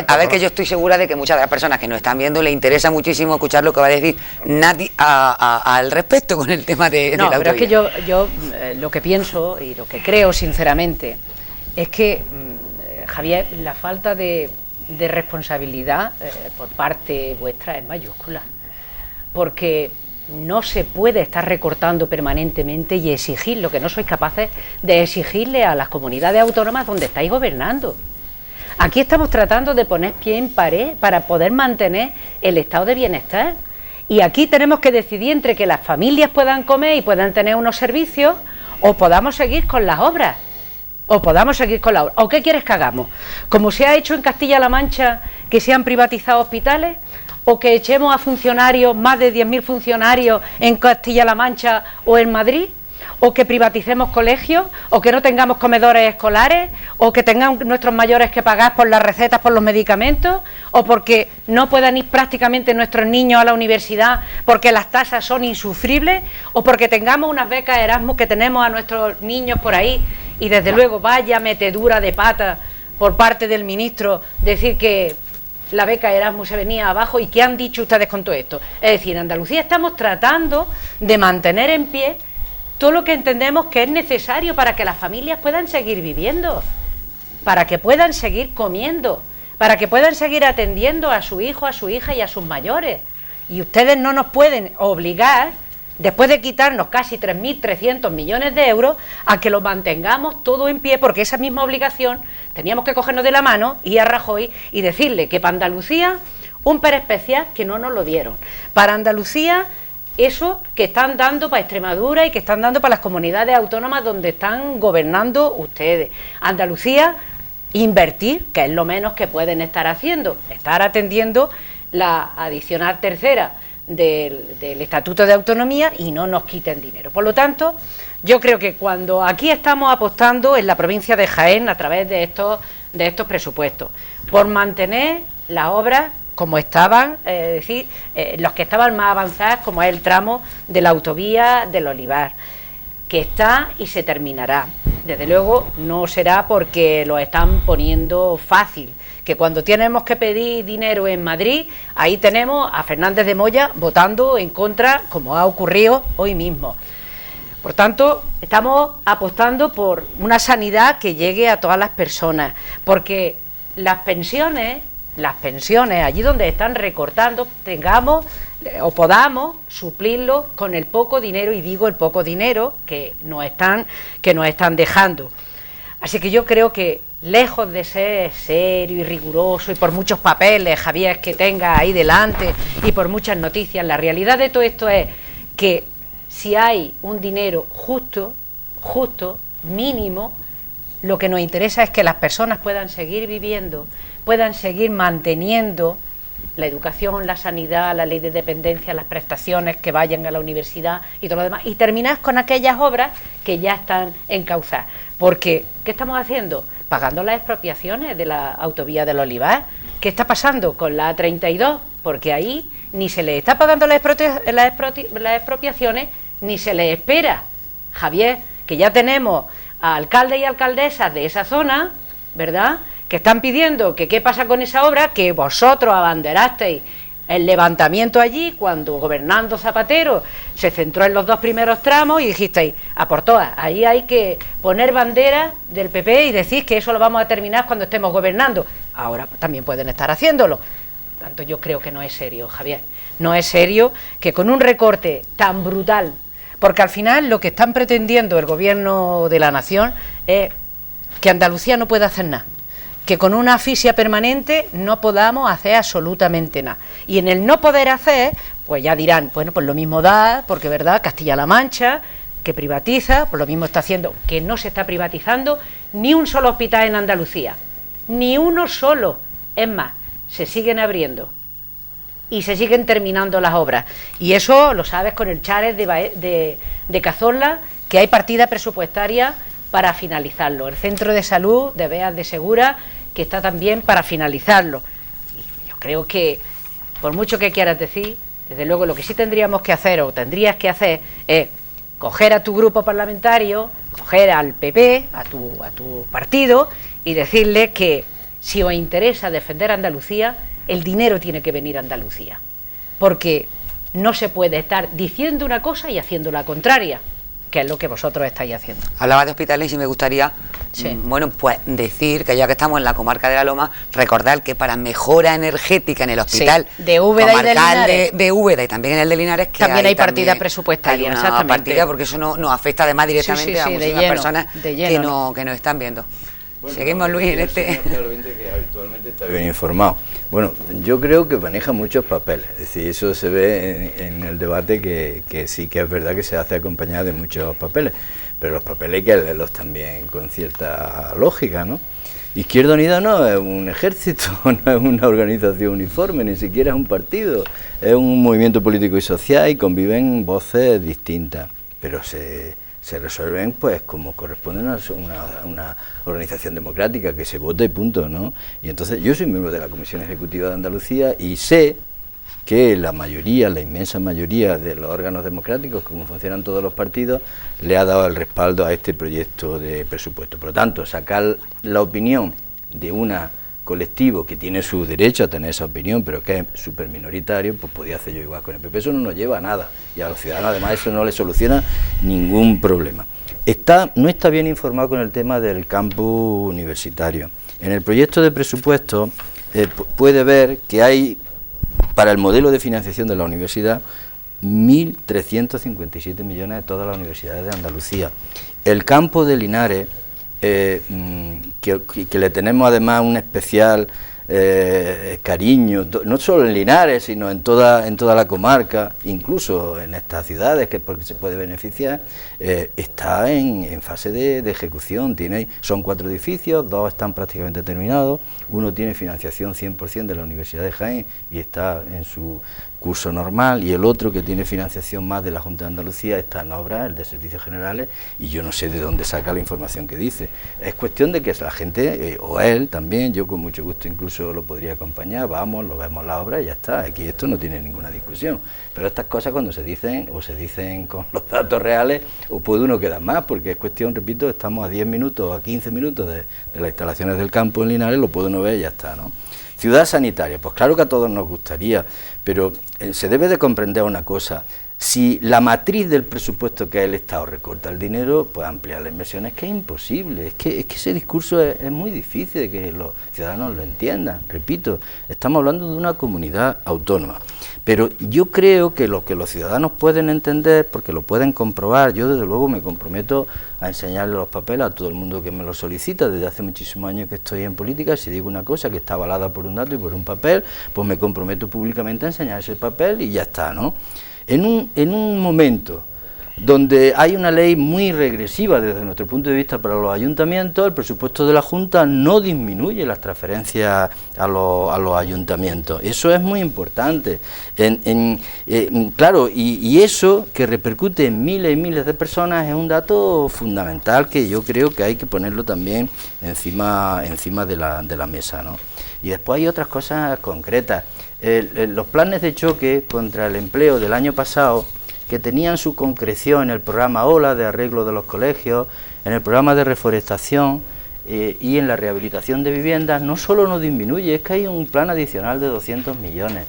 a ver que yo estoy segura de que muchas de las personas que nos están viendo le interesa muchísimo escuchar lo que va a decir Nati al respecto con el tema de la autovía. Pero es que yo lo que pienso y lo que creo sinceramente es que, Javier, la falta de responsabilidad por parte vuestra es mayúscula, porque no se puede estar recortando permanentemente y exigir lo que no sois capaces de exigirle a las comunidades autónomas donde estáis gobernando. Aquí estamos tratando de poner pie en pared para poder mantener el estado de bienestar. Y aquí tenemos que decidir entre que las familias puedan comer y puedan tener unos servicios, o podamos seguir con las obras. ¿O qué quieres que hagamos? Como se ha hecho en Castilla-La Mancha, que se han privatizado hospitales, o que echemos a funcionarios, más de 10.000 funcionarios en Castilla-La Mancha o en Madrid, o que privaticemos colegios, o que no tengamos comedores escolares, o que tengan nuestros mayores que pagar por las recetas, por los medicamentos, o porque no puedan ir prácticamente nuestros niños a la universidad porque las tasas son insufribles, o porque tengamos unas becas Erasmus que tenemos a nuestros niños por ahí, y desde luego vaya metedura de pata por parte del ministro decir que la beca Erasmus se venía abajo. ¿Y qué han dicho ustedes con todo esto? Es decir, en Andalucía estamos tratando de mantener en pie todo lo que entendemos que es necesario para que las familias puedan seguir viviendo, para que puedan seguir comiendo, para que puedan seguir atendiendo a su hijo, a su hija y a sus mayores. Y ustedes no nos pueden obligar, después de quitarnos casi 3.300 millones de euros, a que lo mantengamos todo en pie, porque esa misma obligación teníamos que cogernos de la mano, ir a Rajoy y decirle que para Andalucía un PER especial que no nos lo dieron. Para Andalucía eso que están dando para Extremadura y que están dando para las comunidades autónomas donde están gobernando ustedes. Andalucía, invertir, que es lo menos que pueden estar haciendo, estar atendiendo la adicional tercera del Estatuto de Autonomía y no nos quiten dinero. Por lo tanto, yo creo que cuando aquí estamos apostando en la provincia de Jaén a través de estos presupuestos por mantener las obras como estaban, es decir, los que estaban más avanzados, como es el tramo de la autovía del Olivar, que está y se terminará. Desde luego no será porque lo están poniendo fácil, que cuando tenemos que pedir dinero en Madrid, ahí tenemos a Fernández de Moya votando en contra, como ha ocurrido hoy mismo. Por tanto, estamos apostando por una sanidad que llegue a todas las personas, porque las pensiones, allí donde están recortando, tengamos o podamos suplirlo con el poco dinero, y digo el poco dinero que nos están dejando. Así que yo creo que, lejos de ser serio y riguroso y por muchos papeles, Javier, que tenga ahí delante y por muchas noticias, la realidad de todo esto es que si hay un dinero justo, mínimo, lo que nos interesa es que las personas puedan seguir viviendo, puedan seguir manteniendo la educación, la sanidad, la ley de dependencia, las prestaciones, que vayan a la universidad y todo lo demás, y terminar con aquellas obras que ya están encauzadas. Porque, ¿qué estamos haciendo? Pagando las expropiaciones de la autovía del Olivar. ¿Qué está pasando con la A32? Porque ahí ni se le está pagando las expropiaciones, ni se le espera. Javier, que ya tenemos a alcaldes y alcaldesas de esa zona, ¿verdad?, que están pidiendo que qué pasa con esa obra que vosotros abanderasteis el levantamiento allí, cuando gobernando Zapatero se centró en los 2 primeros tramos y dijisteis, a por todas, ahí hay que poner bandera del PP y decir que eso lo vamos a terminar cuando estemos gobernando. Ahora también pueden estar haciéndolo. Por tanto, yo creo que no es serio, Javier. No es serio que con un recorte tan brutal, porque al final lo que están pretendiendo el gobierno de la nación es que Andalucía no puede hacer nada, que con una asfixia permanente no podamos hacer absolutamente nada. Y en el no poder hacer, pues ya dirán, bueno, pues lo mismo da, porque verdad, Castilla-La Mancha, que privatiza, pues lo mismo está haciendo, que no se está privatizando ni un solo hospital en Andalucía, ni uno solo. Es más, se siguen abriendo y se siguen terminando las obras. Y eso lo sabes con el Chares de Cazorla, que hay partida presupuestaria para finalizarlo. El centro de salud de Beas de Segura, que está también para finalizarlo. Y yo creo que, por mucho que quieras decir, desde luego lo que sí tendríamos que hacer, o tendrías que hacer, es coger a tu grupo parlamentario, coger al PP, a tu partido, y decirle que si os interesa defender a Andalucía, el dinero tiene que venir a Andalucía. Porque no se puede estar diciendo una cosa y haciendo la contraria, que es lo que vosotros estáis haciendo. Hablaba de hospitales y me gustaría, bueno, pues decir que ya que estamos en la comarca de la Loma, recordar que para mejora energética en el hospital de Úbeda y de Linares, de Úbeda y también en el de Linares, que también hay partida presupuestaria, hay una exactamente. Partida, porque eso nos afecta además directamente a muchísimas personas que nos están viendo. Bueno, seguimos, Luis, en este... que habitualmente está bien informado. Bueno, yo creo que maneja muchos papeles, es decir, eso se ve en el debate que sí que es verdad que se hace acompañado de muchos papeles, pero los papeles hay que leerlos también con cierta lógica, ¿no? Izquierda Unida no es un ejército, no es una organización uniforme, ni siquiera es un partido, es un movimiento político y social y conviven voces distintas, pero se resuelven pues como corresponde a una organización democrática, que se vote y punto, ¿no? Y entonces yo soy miembro de la Comisión Ejecutiva de Andalucía y sé que la inmensa mayoría de los órganos democráticos, como funcionan todos los partidos, le ha dado el respaldo a este proyecto de presupuesto. Por lo tanto, sacar la opinión de una colectivo que tiene su derecho a tener esa opinión, pero que es súper minoritario, pues podía hacer yo igual con el PP. Eso no nos lleva a nada, y a los ciudadanos además eso no les soluciona ningún problema. No está bien informado con el tema del campus universitario. En el proyecto de presupuesto puede ver que hay, para el modelo de financiación de la universidad, 1.357 millones de todas las universidades de Andalucía. El campo de Linares, que le tenemos además un especial cariño, no solo en Linares, sino en toda la comarca, incluso en estas ciudades, que porque se puede beneficiar, está en fase de ejecución. Son 4 edificios, 2 están prácticamente terminados, uno tiene financiación 100% de la Universidad de Jaén y está en su curso normal, y el otro, que tiene financiación más de la Junta de Andalucía, está en obra, el de Servicios Generales, y yo no sé de dónde saca la información que dice. Es cuestión de que la gente, o él también, yo con mucho gusto incluso lo podría acompañar, vamos, lo vemos la obra y ya está. Aquí esto no tiene ninguna discusión, pero estas cosas cuando se dicen con los datos reales, o puede uno quedar más, porque es cuestión, repito, estamos a 10 minutos, a 15 minutos de las instalaciones del campo en Linares, lo puede uno ver y ya está, ¿no? Ciudad sanitaria, pues claro que a todos nos gustaría, pero se debe de comprender una cosa: si la matriz del presupuesto que el Estado recorta el dinero, pues ampliar las inversiones, que es imposible, es que ese discurso es muy difícil de que los ciudadanos lo entiendan. Repito, estamos hablando de una comunidad autónoma, pero yo creo que lo que los ciudadanos pueden entender, porque lo pueden comprobar, yo desde luego me comprometo a enseñarle los papeles a todo el mundo que me lo solicita. Desde hace muchísimos años que estoy en política, si digo una cosa que está avalada por un dato y por un papel, pues me comprometo públicamente a enseñar ese papel y ya está, ¿no? En un momento donde hay una ley muy regresiva desde nuestro punto de vista para los ayuntamientos, el presupuesto de la Junta no disminuye las transferencias a los ayuntamientos. Eso es muy importante. Claro, y eso que repercute en miles y miles de personas es un dato fundamental que yo creo que hay que ponerlo también encima de la mesa, ¿no? Y después hay otras cosas concretas. Los planes de choque contra el empleo del año pasado, que tenían su concreción en el programa OLA de arreglo de los colegios, en el programa de reforestación y en la rehabilitación de viviendas, no solo no disminuye, es que hay un plan adicional de 200 millones.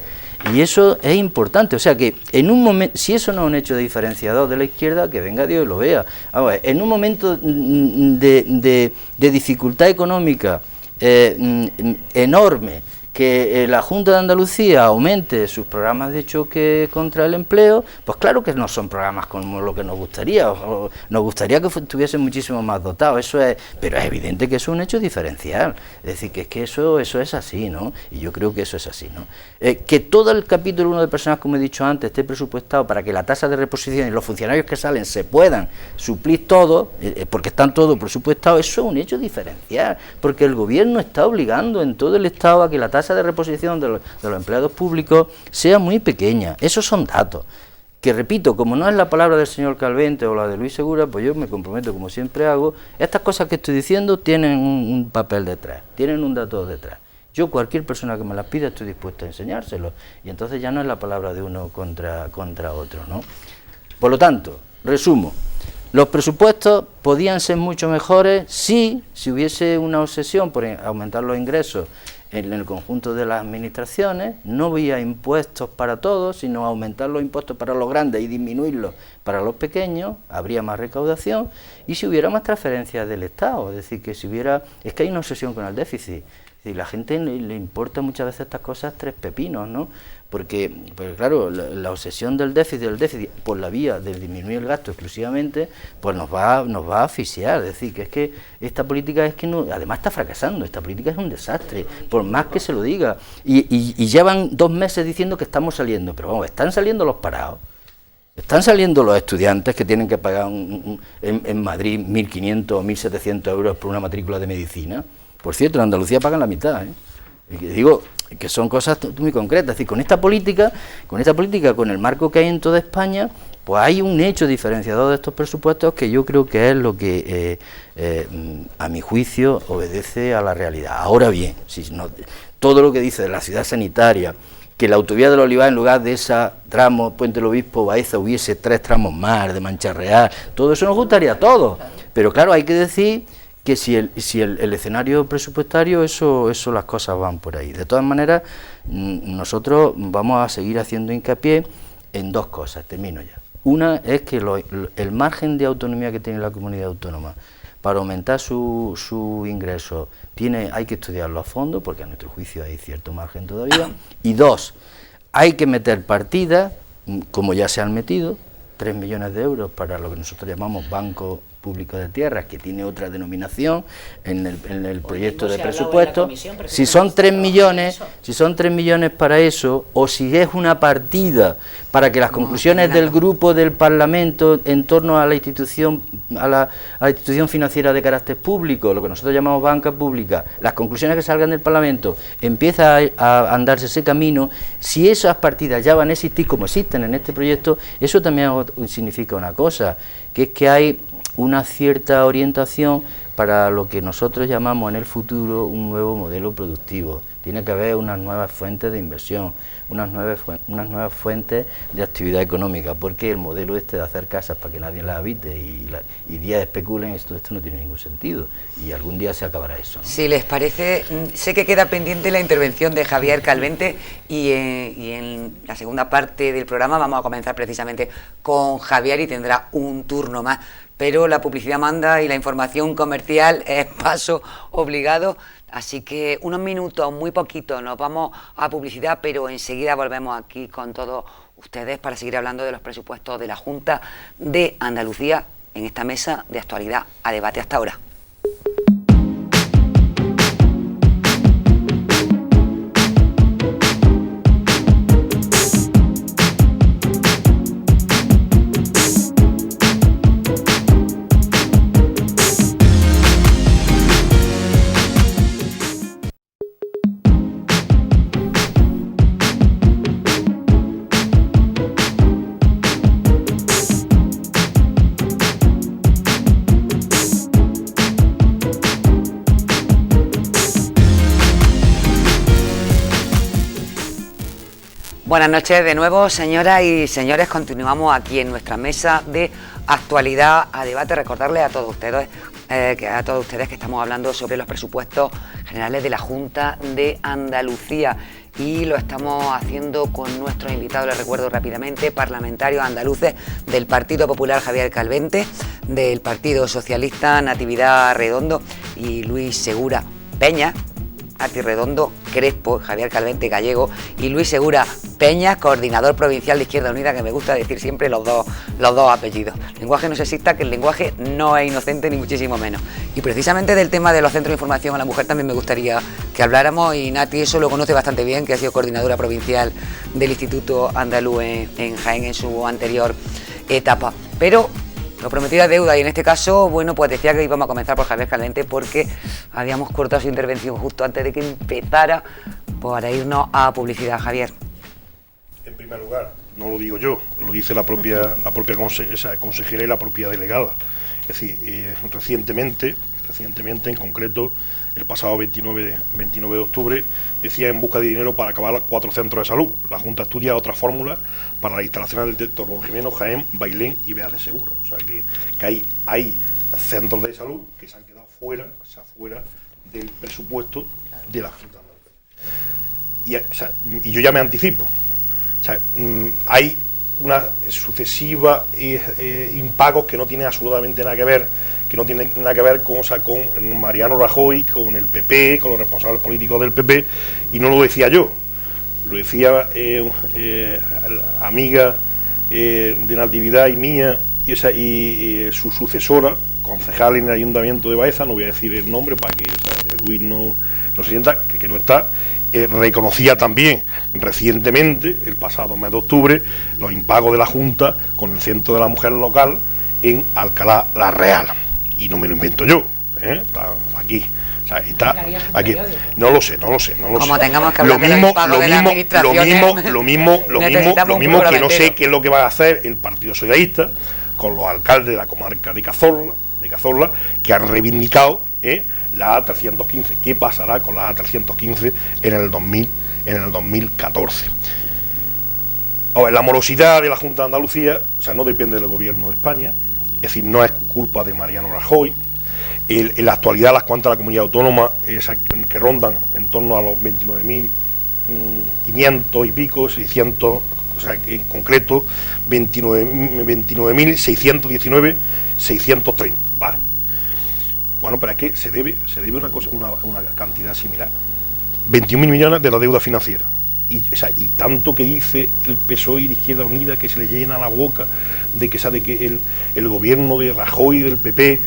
Y eso es importante, o sea que en un momento, si eso no es un hecho diferenciador de la izquierda, que venga Dios y lo vea. Vamos a ver, en un momento de dificultad económica enorme, que la Junta de Andalucía aumente sus programas de choque contra el empleo, pues claro que no son programas como lo que nos gustaría, o nos gustaría que estuviesen muchísimo más dotados, eso es, pero es evidente que es un hecho diferencial, es decir, que es que eso es así, ¿no? Y yo creo que eso es así, ¿no? Que todo el capítulo 1 de personas, como he dicho antes, esté presupuestado para que la tasa de reposición y los funcionarios que salen se puedan suplir todo, porque están todos presupuestados, eso es un hecho diferencial, porque el gobierno está obligando en todo el Estado a que la tasa de reposición de los empleados públicos sea muy pequeña. Esos son datos que, repito, como no es la palabra del señor Calvente o la de Luis Segura, pues yo me comprometo, como siempre hago, estas cosas que estoy diciendo tienen un papel detrás, tienen un dato detrás. Yo, cualquier persona que me las pida, estoy dispuesto a enseñárselo, y entonces ya no es la palabra de uno contra otro, ¿no? Por lo tanto, resumo, los presupuestos podían ser mucho mejores si hubiese una obsesión por aumentar los ingresos en el conjunto de las administraciones, no había impuestos para todos, sino aumentar los impuestos para los grandes y disminuirlos para los pequeños, habría más recaudación, y si hubiera más transferencias del Estado, es decir, que si hubiera, es que hay una obsesión con el déficit, y la gente le importa muchas veces estas cosas tres pepinos, ¿no? Porque claro, la obsesión del déficit por la vía de disminuir el gasto exclusivamente, pues nos va a asfixiar. Es decir, que es que esta política es que no, además está fracasando, esta política es un desastre, por más que se lo diga. Y llevan 2 meses diciendo que estamos saliendo, pero vamos, están saliendo los parados, están saliendo los estudiantes que tienen que pagar en Madrid 1.500 o 1.700 euros por una matrícula de medicina. Por cierto, en Andalucía pagan la mitad, ¿eh? Y digo que son cosas muy concretas, es decir, con esta política, con el marco que hay en toda España, pues hay un hecho diferenciador de estos presupuestos que yo creo que es lo que, a mi juicio, obedece a la realidad. Ahora bien, todo lo que dice de la ciudad sanitaria, que la autovía del Olivar, en lugar de esa tramo Puente del Obispo Baeza, hubiese 3 tramos más, de Mancha Real, todo eso nos gustaría a todos, pero claro, hay que decir que si el escenario presupuestario, eso las cosas van por ahí. De todas maneras, nosotros vamos a seguir haciendo hincapié en 2 cosas, termino ya. Una es que el margen de autonomía que tiene la comunidad autónoma para aumentar su ingreso hay que estudiarlo a fondo, porque a nuestro juicio hay cierto margen todavía. Y 2, hay que meter partidas, como ya se han metido, 3 millones de euros para lo que nosotros llamamos Banco Público de Tierras, que tiene otra denominación en el proyecto de presupuesto. Si son 3 millones para eso, o si es una partida para que las conclusiones del grupo del Parlamento en torno a la institución financiera de carácter público, lo que nosotros llamamos banca pública, las conclusiones que salgan del Parlamento, empieza a andarse ese camino. Si esas partidas ya van a existir como existen en este proyecto, eso también significa una cosa, que es que hay una cierta orientación para lo que nosotros llamamos en el futuro un nuevo modelo productivo. Tiene que haber unas nuevas fuentes de inversión, unas nuevas fuentes de actividad económica, porque el modelo de hacer casas para que nadie las habite y días especulen, esto no tiene ningún sentido, y algún día se acabará eso, ¿no? Si les parece, sé que queda pendiente la intervención de Javier Calvente, y en la segunda parte del programa vamos a comenzar precisamente con Javier y tendrá un turno más. Pero la publicidad manda y la información comercial es paso obligado, así que unos minutos, muy poquito, nos vamos a publicidad, pero enseguida volvemos aquí con todos ustedes para seguir hablando de los presupuestos de la Junta de Andalucía en esta mesa de actualidad a debate hasta ahora. Buenas noches de nuevo, señoras y señores. Continuamos aquí en nuestra mesa de actualidad a debate. Recordarles a todos que a todos ustedes que estamos hablando sobre los presupuestos generales de la Junta de Andalucía y lo estamos haciendo con nuestros invitados, les recuerdo rápidamente, parlamentarios andaluces del Partido Popular Javier Calvente, del Partido Socialista Natividad Redondo y Luis Segura Peña, Ati Redondo Crespo, Javier Calvente Gallego y Luis Segura Peña, coordinador provincial de Izquierda Unida, que me gusta decir siempre los dos apellidos. Lenguaje no sexista, que el lenguaje no es inocente ni muchísimo menos. Y precisamente del tema de los centros de información a la mujer también me gustaría que habláramos, y Nati eso lo conoce bastante bien, que ha sido coordinadora provincial del Instituto Andaluz en Jaén en su anterior etapa. Pero lo prometido es deuda y en este caso, bueno, pues decía que íbamos a comenzar por Javier Calvente porque habíamos cortado su intervención justo antes de que empezara para irnos a publicidad. Javier. En primer lugar, no lo digo yo, lo dice la propia consejera y la propia delegada. Es decir, recientemente, en concreto, el pasado 29 de octubre, decía en busca de dinero para acabar 4 centros de salud. La Junta estudia otra fórmula para las instalaciones del Torrón Jimeno, Jaén, Bailén y Bea de Segura. O sea que hay centros de salud que se han quedado fuera del presupuesto de la Junta. Y yo ya me anticipo. O sea, hay una sucesiva impagos que no tienen absolutamente nada que ver, con Mariano Rajoy, con el PP, con los responsables políticos del PP, y no lo decía yo, lo decía amiga de Natividad y mía, y su sucesora, concejal en el Ayuntamiento de Baeza, no voy a decir el nombre para que Luis no se sienta, que no está, reconocía también recientemente, el pasado mes de octubre, los impagos de la Junta con el Centro de la Mujer Local en Alcalá la Real. Y no me lo invento yo, está aquí. O sea, está aquí. No lo sé. Como tengamos que hablar lo mismo que no sé qué es lo que va a hacer el Partido Socialista con los alcaldes de la comarca de Cazorla, que han reivindicado la A315. ¿Qué pasará con la A315 en el 2014? Ahora, la morosidad de la Junta de Andalucía, no depende del gobierno de España, es decir, no es culpa de Mariano Rajoy. En la actualidad las cuentas de la comunidad autónoma que rondan en torno a los 29.500 y pico, 600, en concreto 29.619, 630, vale. Bueno, pero es que se debe una cantidad similar. 21.000 millones de la deuda financiera. Y tanto que dice el PSOE y de Izquierda Unida, que se le llena la boca de que el gobierno de Rajoy y del PP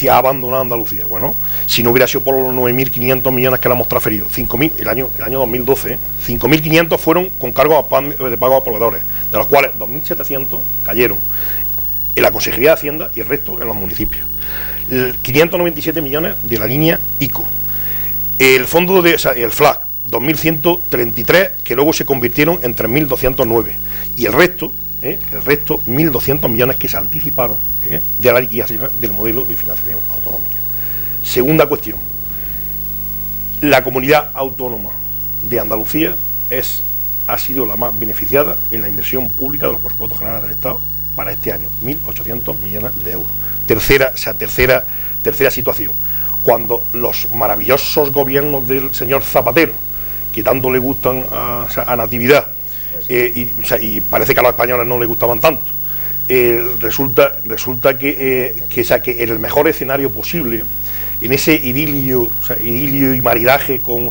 ha abandonado Andalucía. Bueno, si no hubiera sido por los 9.500 millones que le hemos transferido, 5.000 el año 2012, 5.500 fueron con cargos de pago a proveedores, de los cuales 2.700 cayeron en la Consejería de Hacienda y el resto en los municipios. 597 millones de la línea ICO. El fondo el FLAC, 2.133, que luego se convirtieron en 3.209. Y el resto, 1.200 millones que se anticiparon de la liquidación del modelo de financiación autonómica. Segunda cuestión. La comunidad autónoma de Andalucía ha sido la más beneficiada en la inversión pública de los presupuestos generales del Estado para este año, 1.800 millones de euros. Tercera situación. Cuando los maravillosos gobiernos del señor Zapatero, que tanto le gustan a Natividad, y parece que a los españoles no le gustaban tanto, resulta que en el mejor escenario posible, en ese idilio y maridaje con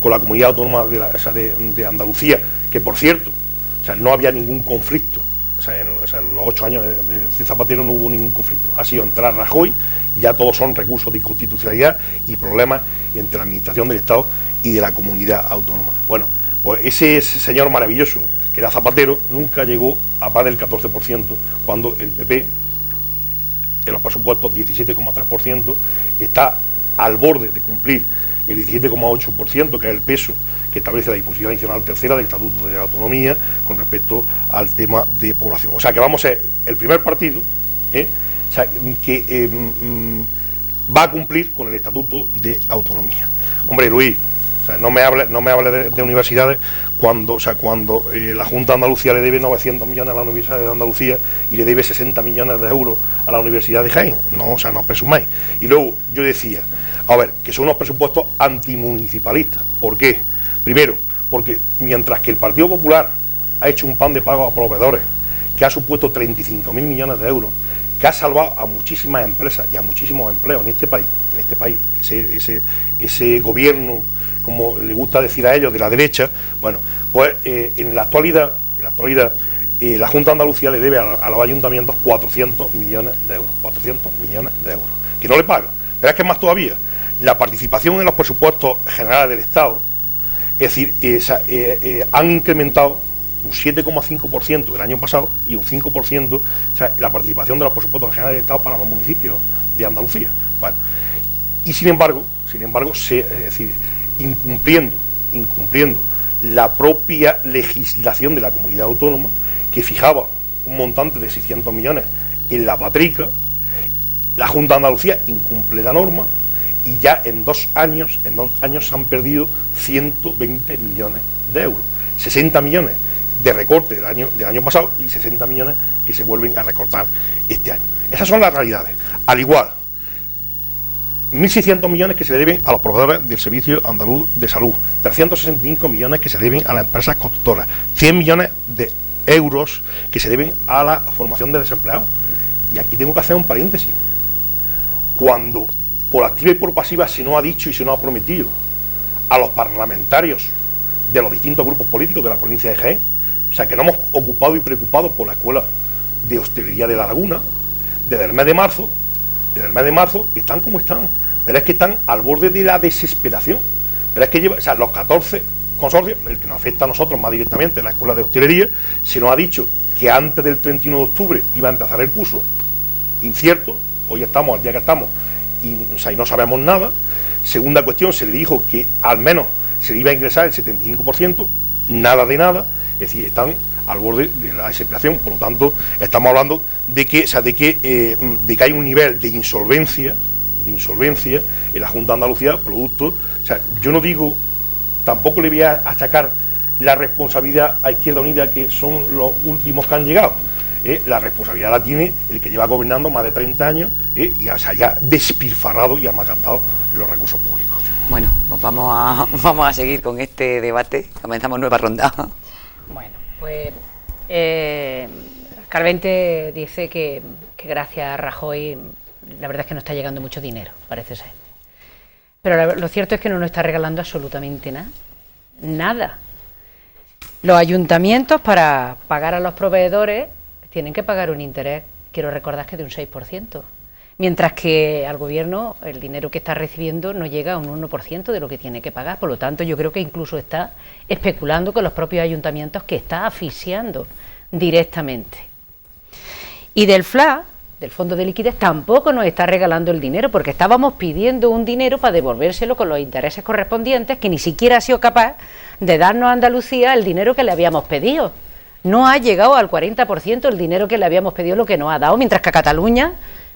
la comunidad autónoma de Andalucía, que por cierto, no había ningún conflicto, en los 8 años de Zapatero no hubo ningún conflicto, ha sido entrar Rajoy y ya todos son recursos de inconstitucionalidad y problemas entre la administración del Estado y de la comunidad autónoma. Bueno, pues ese señor maravilloso, que era Zapatero, nunca llegó a más del 14%, cuando el PP, en los presupuestos 17,3%, está al borde de cumplir el 17,8%, que es el peso que establece la disposición adicional tercera del Estatuto de Autonomía con respecto al tema de población. O sea que vamos a ser el primer partido que va a cumplir con el Estatuto de Autonomía. Hombre, Luis, sea, no me hable de universidades cuando la Junta de Andalucía le debe 900 millones a la Universidad de Andalucía y le debe 60 millones de euros a la Universidad de Jaén. No, o sea, no presumáis. Y luego yo decía, a ver, que son unos presupuestos antimunicipalistas. ¿Por qué? Primero, porque mientras que el Partido Popular ha hecho un plan de pago a proveedores que ha supuesto 35.000 millones de euros, que ha salvado a muchísimas empresas y a muchísimos empleos en este país, ese gobierno, como le gusta decir a ellos, de la derecha, bueno, pues en la actualidad la Junta de Andalucía le debe a los ayuntamientos 400 millones de euros, 400 millones de euros, que no le paga. Pero es que es más todavía, la participación en los presupuestos generales del Estado, es decir, han incrementado un 7,5% el año pasado y un 5%, o sea, la participación de los presupuestos generales del Estado para los municipios de Andalucía. Bueno, y sin embargo, es decir, incumpliendo la propia legislación de la comunidad autónoma, que fijaba un montante de 600 millones en la patrica, la Junta de Andalucía incumple la norma y ya en 2 años se han perdido 120 millones de euros, 60 millones de recorte del año pasado y 60 millones que se vuelven a recortar este año. Esas son las realidades. Al igual, 1.600 millones que se deben a los proveedores del Servicio Andaluz de Salud, 365 millones que se deben a las empresas constructoras, 100 millones de euros que se deben a la formación de desempleados. Y aquí tengo que hacer un paréntesis. Cuando por activa y por pasiva se nos ha dicho y se nos ha prometido a los parlamentarios de los distintos grupos políticos de la provincia de Jaén, o sea, que nos hemos ocupado y preocupado por la escuela de hostelería de La Laguna, desde el mes de marzo, están como están, pero es que están al borde de la desesperación. Pero es que los 14 consorcios, el que nos afecta a nosotros más directamente, la escuela de hostelería, se nos ha dicho que antes del 31 de octubre iba a empezar el curso, incierto, hoy estamos al día que estamos, y no sabemos nada. Segunda cuestión, se le dijo que al menos se le iba a ingresar el 75%, nada de nada, es decir, están al borde de la desesperación. Por lo tanto, estamos hablando de que hay un nivel de insolvencia en la Junta de Andalucía, producto, o sea, yo no digo, tampoco le voy a achacar la responsabilidad a Izquierda Unida, que son los últimos que han llegado. La responsabilidad la tiene el que lleva gobernando más de 30 años y se haya despilfarrado y ha malgastado los recursos públicos. Bueno, pues vamos a seguir con este debate. Comenzamos nueva ronda. Bueno, pues Carvente dice que gracias a Rajoy la verdad es que no está llegando mucho dinero, parece ser. Pero lo cierto es que no nos está regalando absolutamente nada. Los ayuntamientos, para pagar a los proveedores, tienen que pagar un interés, quiero recordar, que de un 6%. Mientras que al gobierno el dinero que está recibiendo no llega a un 1% de lo que tiene que pagar. Por lo tanto, yo creo que incluso está especulando con los propios ayuntamientos, que está asfixiando directamente. Y del FLA, del Fondo de Liquidez, tampoco nos está regalando el dinero, porque estábamos pidiendo un dinero para devolvérselo con los intereses correspondientes, que ni siquiera ha sido capaz de darnos a Andalucía el dinero que le habíamos pedido. No ha llegado al 40% el dinero que le habíamos pedido, lo que nos ha dado, mientras que a Cataluña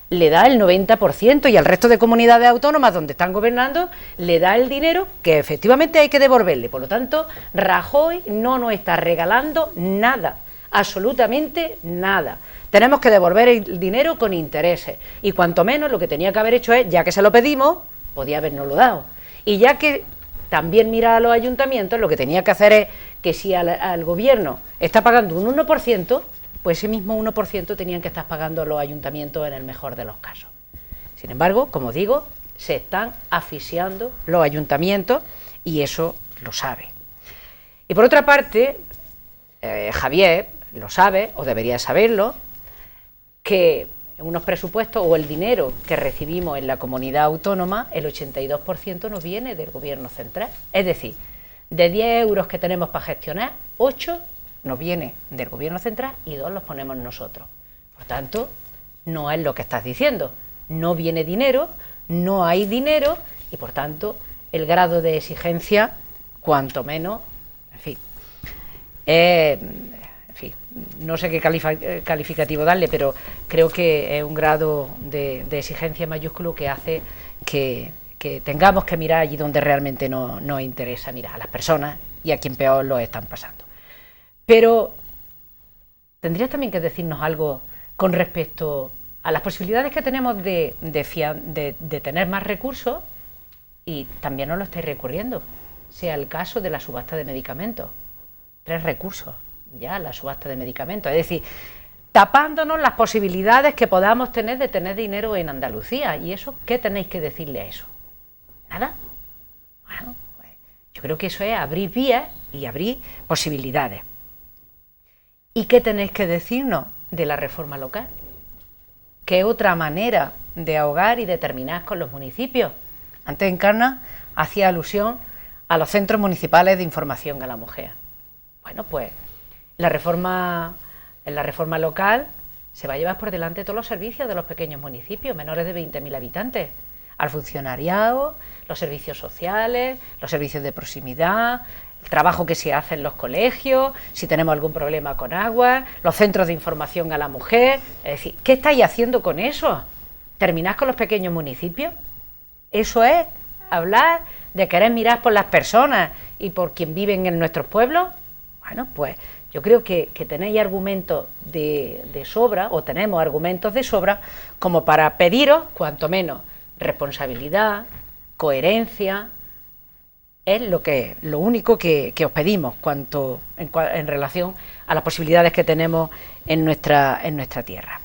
le da el 90% y al resto de comunidades autónomas donde están gobernando le da el dinero que efectivamente hay que devolverle. Por lo tanto, Rajoy no nos está regalando nada, absolutamente nada. Tenemos que devolver el dinero con intereses, y cuanto menos lo que tenía que haber hecho es, ya que se lo pedimos, podía habernoslo dado. Y ya que también mira a los ayuntamientos, lo que tenía que hacer es que si al gobierno está pagando un 1%, pues ese mismo 1% tenían que estar pagando los ayuntamientos en el mejor de los casos. Sin embargo, como digo, se están asfixiando los ayuntamientos y eso lo sabe. Y por otra parte, Javier lo sabe, o debería saberlo, que unos presupuestos o el dinero que recibimos en la comunidad autónoma, el 82% nos viene del gobierno central. Es decir, de 10 euros que tenemos para gestionar, 8 nos viene del gobierno central y 2 los ponemos nosotros. Por tanto, no es lo que estás diciendo. No viene dinero, no hay dinero y por tanto el grado de exigencia, cuanto menos, en fin, no sé qué calificativo darle, pero creo que es un grado de exigencia mayúsculo que hace que que tengamos que mirar allí donde realmente nos interesa mirar, a las personas y a quien peor lo están pasando. Pero tendrías también que decirnos algo con respecto a las posibilidades que tenemos de tener más recursos, y también nos lo estáis recurriendo, sea el caso de la subasta de medicamentos. 3 recursos ya la subasta de medicamentos, es decir, tapándonos las posibilidades que podamos tener de tener dinero en Andalucía. ¿Y eso qué tenéis que decirle a eso? ¿Nada? Bueno, pues yo creo que eso es abrir vías y abrir posibilidades. ¿Y qué tenéis que decirnos de la reforma local? ¿Qué otra manera de ahogar y de terminar con los municipios? Antes Encarna hacía alusión a los centros municipales de información a la mujer. Bueno, pues en la reforma local se va a llevar por delante todos los servicios de los pequeños municipios, menores de 20.000 habitantes, al funcionariado, los servicios sociales, los servicios de proximidad, el trabajo que se hace en los colegios, si tenemos algún problema con agua, los centros de información a la mujer. Es decir, ¿qué estáis haciendo con eso? ¿Terminás con los pequeños municipios? Eso es hablar de querer mirar por las personas y por quien viven en nuestros pueblos. Bueno, pues yo creo que tenéis argumentos de sobra, o tenemos argumentos de sobra, como para pediros, cuanto menos, responsabilidad, coherencia. Es lo único que os pedimos en relación a las posibilidades que tenemos en nuestra tierra.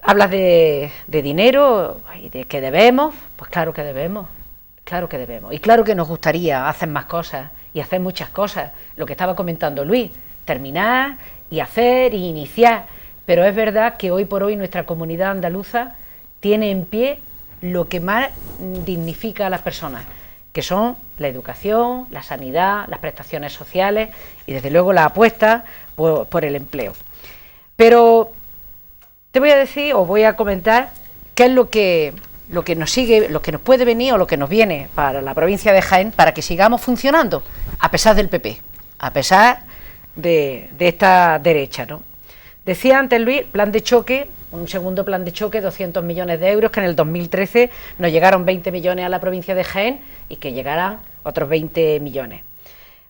Hablas de dinero y de que debemos. Pues claro que debemos, y claro que nos gustaría hacer más cosas y hacer muchas cosas, lo que estaba comentando Luis, terminar y hacer y iniciar, pero es verdad que hoy por hoy nuestra comunidad andaluza tiene en pie lo que más dignifica a las personas, que son la educación, la sanidad, las prestaciones sociales y desde luego la apuesta por el empleo. Pero te voy a decir, o voy a comentar, qué es lo que nos sigue, lo que nos puede venir o lo que nos viene para la provincia de Jaén para que sigamos funcionando, a pesar del PP, a pesar de esta derecha, ¿no? Decía antes Luis, plan de choque, un segundo plan de choque, 200 millones de euros, que en el 2013 nos llegaron 20 millones a la provincia de Jaén y que llegarán otros 20 millones.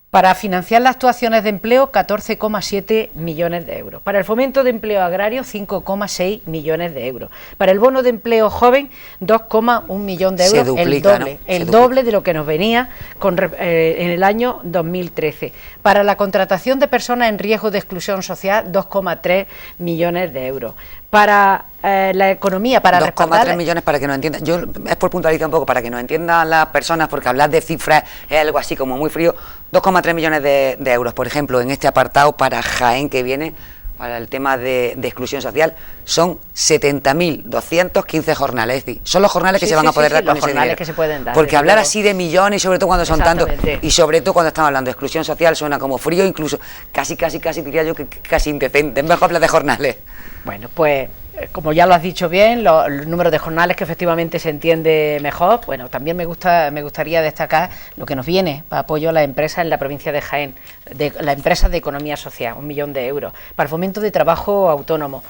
Para financiar las actuaciones de empleo, 14,7 millones de euros. Para el fomento de empleo agrario, 5,6 millones de euros. Para el bono de empleo joven, 2,1 millón de euros. Se duplica, el doble de lo que nos venía en el año 2013. Para la contratación de personas en riesgo de exclusión social, 2,3 millones de euros. Para la economía, para 2,3 millones, para que nos entiendan. Yo es por puntualizar un poco, para que nos entiendan las personas, porque hablar de cifras es algo así como muy frío. 2,3 millones de euros, por ejemplo, en este apartado para Jaén que viene, para el tema de exclusión social, son 70.215 jornales. Es decir, son los jornales que se van a poder dar con ese dinero. Que se pueden dar, porque hablar así de millones, y sobre todo cuando son tantos, y sobre todo cuando estamos hablando de exclusión social, suena como frío, incluso casi diría yo que casi indecente. Es mejor hablar de jornales. Bueno, pues como ya lo has dicho bien, los números de jornales que efectivamente se entiende mejor. Bueno, también me gustaría destacar lo que nos viene para apoyo a las empresas en la provincia de Jaén, de las empresas de economía social, 1 millón de euros. Para el fomento de trabajo autónomo,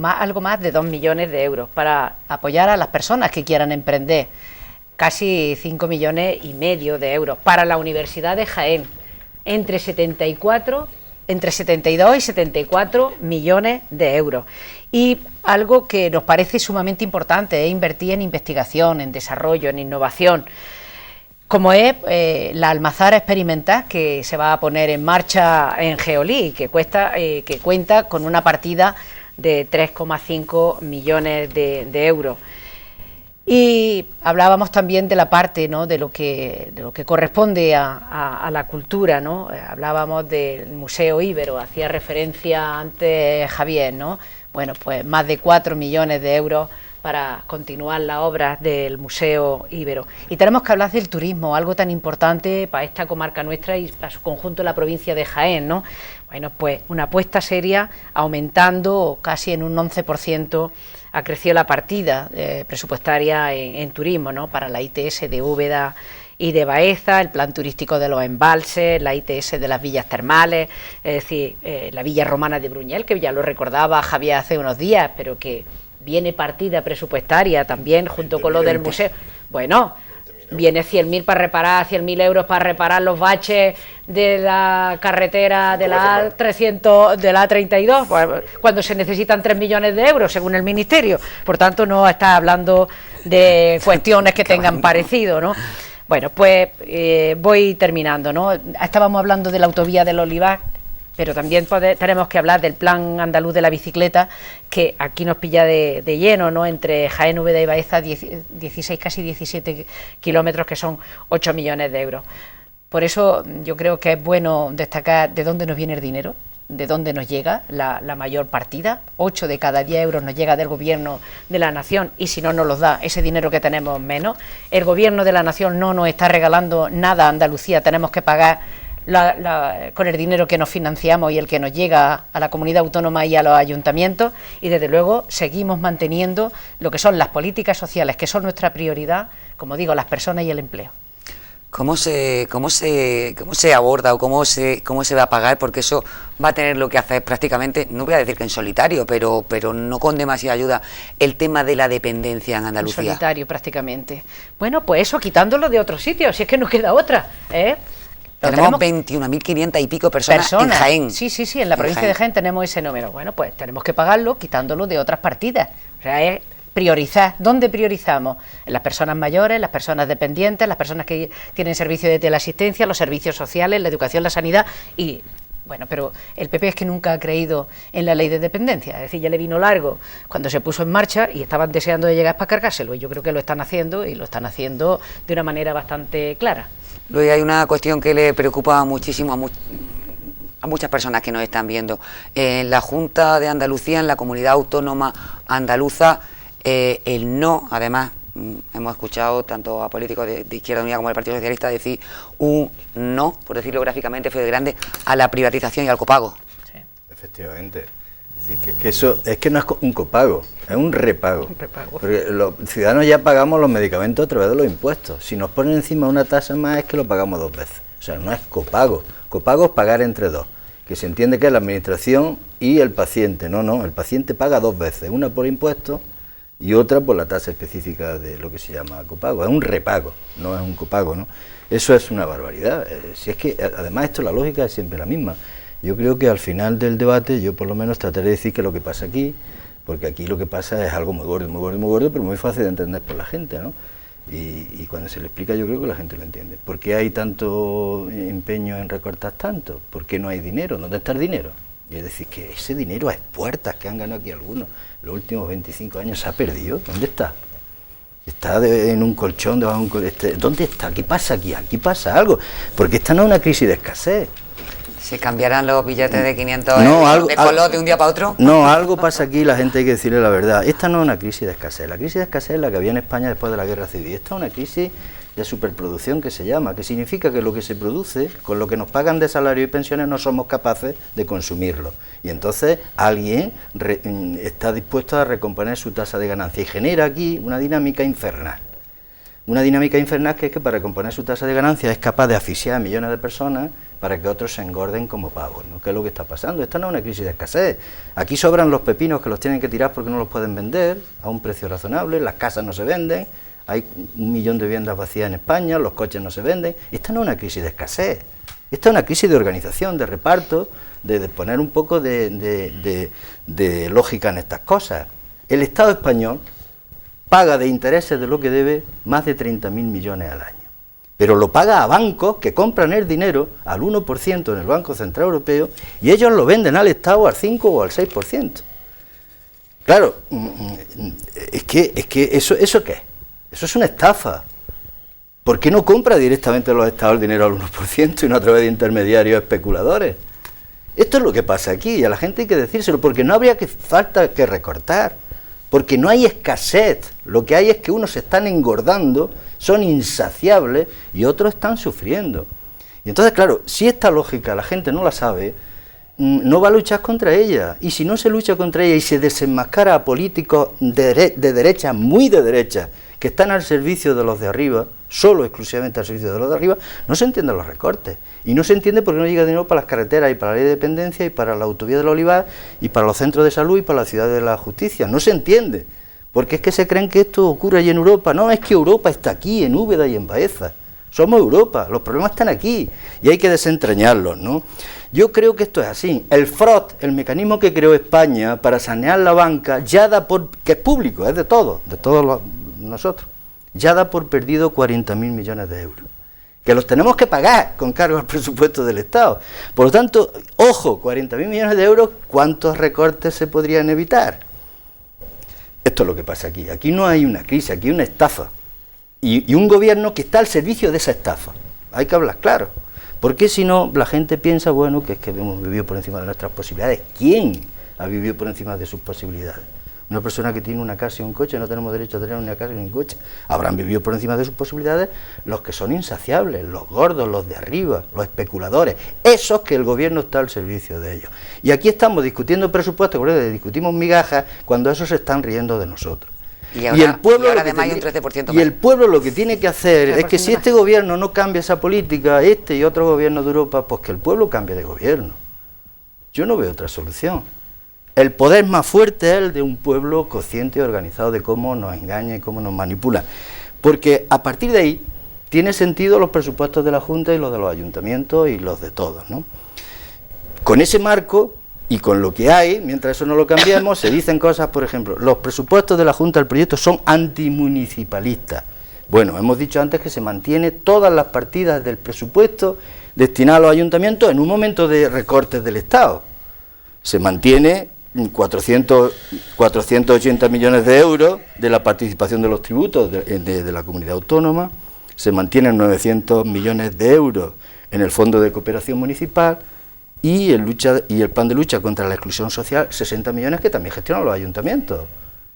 algo más de 2 millones de euros. Para apoyar a las personas que quieran emprender, casi 5,5 millones de euros. Para la Universidad de Jaén, entre 72 y 74 millones de euros. Y algo que nos parece sumamente importante es invertir en investigación, en desarrollo, en innovación, como es la almazara experimental que se va a poner en marcha en Geolí, que cuenta con una partida de 3,5 millones de euros. Y hablábamos también de la parte, ¿no?, de lo que corresponde a la cultura, ¿no? Hablábamos del Museo Ibero, hacía referencia antes Javier, ¿no? Bueno, pues más de 4 millones de euros para continuar las obras del Museo Ibero. Y tenemos que hablar del turismo, algo tan importante para esta comarca nuestra y para su conjunto de la provincia de Jaén, ¿no? Bueno, pues una apuesta seria, aumentando casi en un 11%, ha crecido la partida presupuestaria en turismo, ¿no?, para la ITS de Úbeda y de Baeza, el plan turístico de los embalses, la ITS de las villas termales, es decir, la villa romana de Bruñel, que ya lo recordaba Javier hace unos días, pero que viene partida presupuestaria también junto con lo del museo. Bueno, viene 100.000 para reparar, 100.000 euros para reparar los baches de la carretera de la A300, de la A32, cuando se necesitan 3 millones de euros, según el Ministerio. Por tanto, no está hablando de cuestiones que tengan parecido, ¿no? Bueno, pues voy terminando, ¿no? Estábamos hablando de la autovía del Olivar, pero también tenemos que hablar del plan andaluz de la bicicleta, que aquí nos pilla de lleno, ¿no? Entre Jaén, Úbeda y Baeza, 16, casi 17 kilómetros, que son 8 millones de euros. Por eso yo creo que es bueno destacar de dónde nos viene el dinero, de dónde nos llega la mayor partida. 8 de cada 10 euros nos llega del Gobierno de la Nación, y si no nos los da, ese dinero que tenemos menos. El Gobierno de la Nación no nos está regalando nada a Andalucía, tenemos que pagar con el dinero que nos financiamos y el que nos llega a la comunidad autónoma y a los ayuntamientos, y desde luego seguimos manteniendo lo que son las políticas sociales, que son nuestra prioridad, como digo, las personas y el empleo. ¿Cómo se aborda o cómo se va a pagar? Porque eso va a tener lo que hacer prácticamente, no voy a decir que en solitario, pero no con demasiada ayuda, el tema de la dependencia en Andalucía. En solitario prácticamente. Bueno, pues eso, quitándolo de otros sitios, si es que no queda otra, ¿eh? Tenemos 21.500 y pico personas en Jaén. Sí, en la provincia de Jaén tenemos ese número. Bueno, pues tenemos que pagarlo quitándolo de otras partidas. O sea, es priorizar. ¿Dónde priorizamos? En las personas mayores, las personas dependientes, las personas que tienen servicio de teleasistencia, los servicios sociales, la educación, la sanidad y... Bueno, pero el PP es que nunca ha creído en la ley de dependencia, es decir, ya le vino largo cuando se puso en marcha y estaban deseando de llegar para cargárselo, y yo creo que lo están haciendo, y lo están haciendo de una manera bastante clara. Luego hay una cuestión que le preocupa muchísimo a muchas personas que nos están viendo. En la Junta de Andalucía, en la comunidad autónoma andaluza, el no, además, hemos escuchado tanto a políticos de Izquierda Unida como del Partido Socialista decir un no, por decirlo gráficamente, fue de grande, a la privatización y al copago. Sí. Efectivamente. Es decir, que eso es que no es un copago, es un repago. Porque los ciudadanos ya pagamos los medicamentos a través de los impuestos. Si nos ponen encima una tasa más, es que lo pagamos 2 veces. O sea, no es copago. Copago es pagar entre dos, que se entiende que es la administración y el paciente. No, el paciente paga 2 veces, una por impuestos y otra por la tasa específica de lo que se llama copago. Es un repago, no es un copago, ¿no? Eso es una barbaridad. Si es que, además, la lógica es siempre la misma. Yo creo que al final del debate, yo por lo menos trataré de decir que lo que pasa aquí, porque aquí lo que pasa es algo muy gordo, pero muy fácil de entender por la gente, ¿no? Y cuando se le explica, yo creo que la gente lo entiende. ¿Por qué hay tanto empeño en recortar tanto? ¿Por qué no hay dinero? ¿Dónde está el dinero? Y es decir, que ese dinero a expuertas que han ganado aquí algunos, los últimos 25 años, se ha perdido. ¿Dónde está? Está en un colchón, debajo de un colchón. ¿Dónde está? ¿Qué pasa aquí? Aquí pasa algo. Porque esta no es una crisis de escasez. ¿Se cambiarán los billetes de 500 euros de color de un día para otro? No, algo pasa aquí, la gente hay que decirle la verdad. Esta no es una crisis de escasez. La crisis de escasez es la que había en España después de la Guerra Civil. Esta es una crisis de superproducción, que se llama, que significa que lo que se produce, con lo que nos pagan de salario y pensiones, no somos capaces de consumirlo. Y entonces alguien está dispuesto a recomponer su tasa de ganancia y genera aquí una dinámica infernal. Una dinámica infernal que es que para recomponer su tasa de ganancia es capaz de asfixiar a millones de personas para que otros se engorden como pavos, ¿no? ¿Qué es lo que está pasando? Esta no es una crisis de escasez. Aquí sobran los pepinos que los tienen que tirar porque no los pueden vender a un precio razonable, las casas no se venden, hay 1 millón de viviendas vacías en España, los coches no se venden. Esta no es una crisis de escasez, esta es una crisis de organización, de reparto, de poner un poco de lógica en estas cosas. El Estado español paga de intereses de lo que debe más de 30.000 millones al año. Pero lo paga a bancos que compran el dinero al 1% en el Banco Central Europeo y ellos lo venden al Estado al 5 o al 6%. Claro, es que ¿eso qué es? Eso es una estafa. ¿Por qué no compra directamente los Estados el dinero al 1% y no a través de intermediarios especuladores? Esto es lo que pasa aquí y a la gente hay que decírselo, porque no habría falta que recortar, porque no hay escasez, lo que hay es que unos se están engordando, son insaciables y otros están sufriendo. Y entonces, claro, si esta lógica la gente no la sabe, no va a luchar contra ella. Y si no se lucha contra ella y se desenmascara a políticos de derecha, muy de derecha, que están al servicio de los de arriba, solo exclusivamente al servicio de los de arriba, no se entienden los recortes. Y no se entiende por qué no llega dinero para las carreteras y para la ley de dependencia y para la autovía del Olivar y para los centros de salud y para la ciudad de la justicia. No se entiende. Porque es que se creen que esto ocurre allí en Europa. No, es que Europa está aquí, en Úbeda y en Baeza. Somos Europa, los problemas están aquí y hay que desentrañarlos, ¿no? Yo creo que esto es así. El FROT, el mecanismo que creó España para sanear la banca, ya da por, que es público, es de todos nosotros, ya da por perdido 40.000 millones de euros, que los tenemos que pagar con cargo al presupuesto del Estado. Por lo tanto, ojo, 40.000 millones de euros, ¿cuántos recortes se podrían evitar? Esto es lo que pasa aquí. Aquí no hay una crisis, aquí hay una estafa. Y un gobierno que está al servicio de esa estafa. Hay que hablar claro. Porque si no, la gente piensa, bueno, que es que hemos vivido por encima de nuestras posibilidades. ¿Quién ha vivido por encima de sus posibilidades? Una persona que tiene una casa y un coche, no tenemos derecho a tener una casa y un coche. Habrán vivido por encima de sus posibilidades los que son insaciables, los gordos, los de arriba, los especuladores. Esos que el gobierno está al servicio de ellos. Y aquí estamos discutiendo presupuestos, discutimos migajas, cuando esos se están riendo de nosotros. Y el pueblo lo que tiene que hacer es que si este gobierno no cambia esa política, este y otros gobiernos de Europa, pues que el pueblo cambie de gobierno. Yo no veo otra solución. El poder más fuerte es el de un pueblo consciente y organizado de cómo nos engaña y cómo nos manipula. Porque a partir de ahí tiene sentido los presupuestos de la Junta y los de los ayuntamientos y los de todos, ¿no? Con ese marco y con lo que hay, mientras eso no lo cambiemos, se dicen cosas, por ejemplo, los presupuestos de la Junta del proyecto son antimunicipalistas. Bueno, hemos dicho antes que se mantiene todas las partidas del presupuesto destinadas a los ayuntamientos en un momento de recortes del Estado. Se mantiene 480 millones de euros de la participación de los tributos de la comunidad autónoma, se mantienen 900 millones de euros en el Fondo de Cooperación Municipal y el plan de lucha contra la exclusión social, 60 millones que también gestionan los ayuntamientos.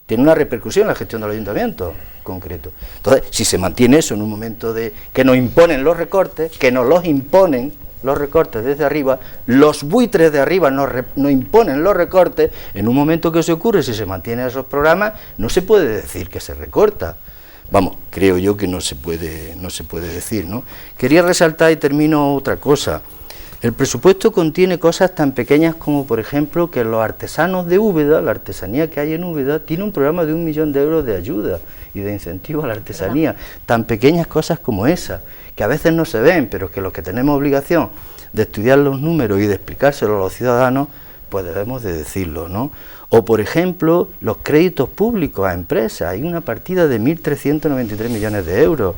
Tiene una repercusión en la gestión de los ayuntamientos, concreto. Entonces, si se mantiene eso en un momento de que nos imponen los recortes, que nos los imponen los recortes desde arriba, los buitres de arriba nos imponen los recortes, en un momento que se ocurre, si se mantienen esos programas, no se puede decir que se recorta. Vamos, creo yo que no se puede decir, ¿no? Quería resaltar y termino otra cosa. El presupuesto contiene cosas tan pequeñas como, por ejemplo, que los artesanos de Úbeda, la artesanía que hay en Úbeda, tiene un programa de 1 millón de euros de ayuda y de incentivo a la artesanía. Tan pequeñas cosas como esas, que a veces no se ven, pero que los que tenemos obligación de estudiar los números y de explicárselo a los ciudadanos, pues debemos de decirlo, ¿no? O, por ejemplo, los créditos públicos a empresas, hay una partida de 1.393 millones de euros.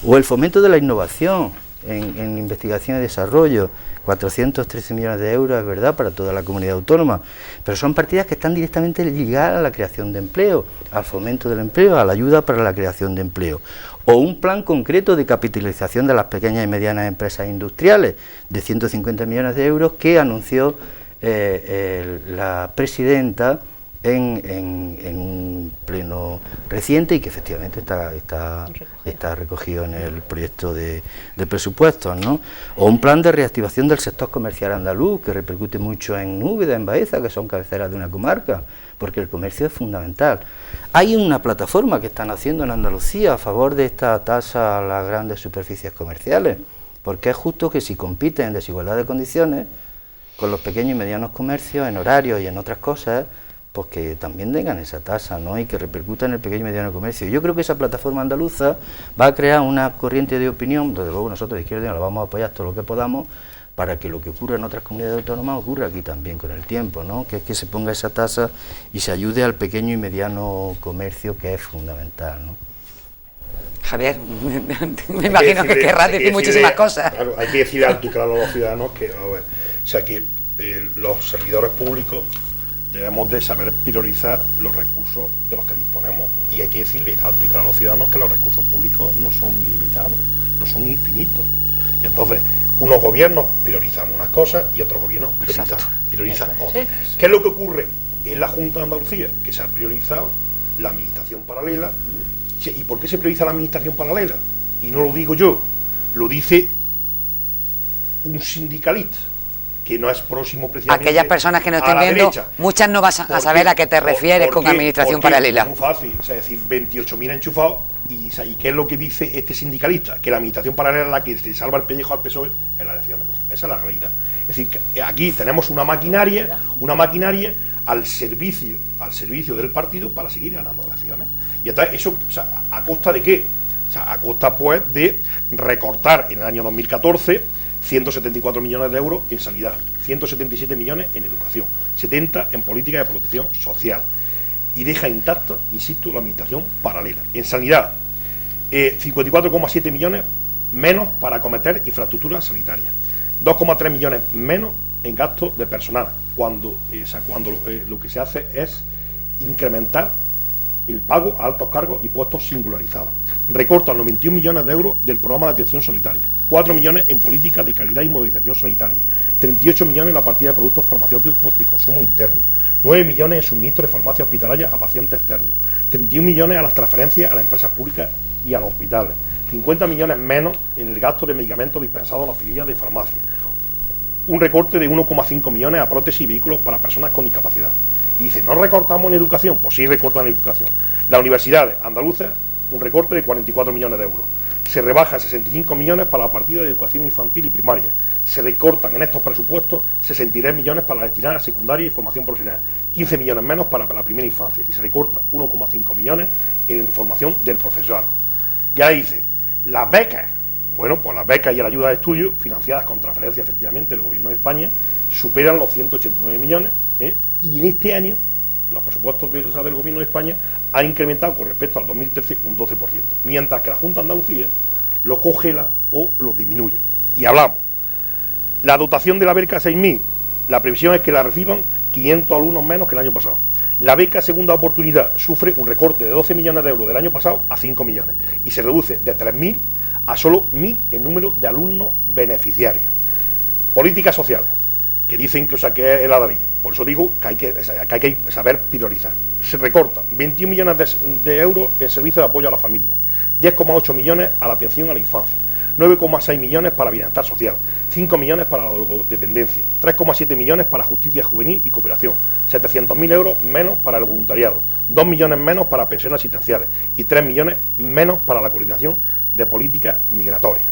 O el fomento de la innovación en investigación y desarrollo, 413 millones de euros, es verdad, para toda la comunidad autónoma, pero son partidas que están directamente ligadas a la creación de empleo, al fomento del empleo, a la ayuda para la creación de empleo. O un plan concreto de capitalización de las pequeñas y medianas empresas industriales, de 150 millones de euros, que anunció la presidenta en un pleno reciente y que efectivamente está recogido en el proyecto de presupuestos, ¿no? O un plan de reactivación del sector comercial andaluz, que repercute mucho en Úbeda, en Baeza, que son cabeceras de una comarca, porque el comercio es fundamental. Hay una plataforma que están haciendo en Andalucía a favor de esta tasa a las grandes superficies comerciales, porque es justo que si compiten en desigualdad de condiciones con los pequeños y medianos comercios, en horarios y en otras cosas, pues que también tengan esa tasa, ¿no? Y que repercuta en el pequeño y mediano comercio. Yo creo que esa plataforma andaluza va a crear una corriente de opinión, desde luego nosotros de Izquierda Unida la vamos a apoyar todo lo que podamos, para que lo que ocurra en otras comunidades autónomas ocurra aquí también con el tiempo, ¿no? Que es que se ponga esa tasa y se ayude al pequeño y mediano comercio, que es fundamental, ¿no? Javier, me imagino que querrás decir muchísimas cosas. Claro, hay que decir alto y claro a los ciudadanos que, los servidores públicos debemos de saber priorizar los recursos de los que disponemos, y hay que decirle alto y claro a los ciudadanos que los recursos públicos no son ilimitados, no son infinitos. Y entonces, unos gobiernos priorizan unas cosas y otros gobiernos priorizan otras. ¿Qué es lo que ocurre en la Junta de Andalucía? Que se ha priorizado la administración paralela. ¿Y por qué se prioriza la administración paralela? Y no lo digo yo, lo dice un sindicalista que no es próximo precisamente. Aquellas personas que no estén viendo, derecha, muchas no vas a saber a qué te refieres con administración paralela. Es muy fácil, es decir, 28.000 enchufados ¿Y qué es lo que dice este sindicalista? Que la administración paralela a la que se salva el pellejo al PSOE es la elección. Esa es la realidad. Es decir, que aquí tenemos una maquinaria al servicio del partido para seguir ganando elecciones. Y entonces eso, ¿a costa de qué? A costa, pues, de recortar en el año 2014 174 millones de euros en sanidad, 177 millones en educación, 70 en política de protección social. Y deja intacta, insisto, la administración paralela. En sanidad, 54,7 millones menos para acometer infraestructuras sanitarias, 2,3 millones menos en gastos de personal, cuando lo que se hace es incrementar el pago a altos cargos y puestos singularizados. Recortan los 21 millones de euros del programa de atención sanitaria, 4 millones en política de calidad y modernización sanitaria, 38 millones en la partida de productos farmacéuticos de consumo interno, 9 millones en suministro de farmacia hospitalaria a pacientes externos, 31 millones a las transferencias a las empresas públicas y a los hospitales, 50 millones menos en el gasto de medicamentos dispensados en las filiales de farmacia, un recorte de 1,5 millones a prótesis y vehículos para personas con discapacidad. Y dice, ¿no recortamos en educación? Pues sí recortan en educación. Las universidades andaluzas, un recorte de 44 millones de euros. Se rebaja 65 millones para la partida de educación infantil y primaria. Se recortan en estos presupuestos 63 millones para la destinada a secundaria y formación profesional. 15 millones menos para la primera infancia. Y se recorta 1,5 millones en formación del profesorado. Y ahí dice, las becas. Bueno, pues las becas y la ayuda de estudio, financiadas con transferencia efectivamente del Gobierno de España, superan los 189 millones, y en este año los presupuestos del Gobierno de España han incrementado con respecto al 2013 un 12%, mientras que la Junta de Andalucía los congela o los disminuye. Y hablamos, la dotación de la beca 6.000, la previsión es que la reciban 500 alumnos menos que el año pasado. La beca Segunda Oportunidad sufre un recorte de 12 millones de euros del año pasado a 5 millones y se reduce de 3.000 a solo 1.000 el número de alumnos beneficiarios. Políticas sociales, que dicen que es la David. Por eso digo que hay que saber priorizar. Se recorta 21 millones de euros en servicio de apoyo a la familia, 10,8 millones a la atención a la infancia, 9,6 millones para bienestar social, 5 millones para la drogodependencia, 3,7 millones para justicia juvenil y cooperación, 700.000 euros menos para el voluntariado, 2 millones menos para pensiones asistenciales y 3 millones menos para la coordinación de políticas migratorias.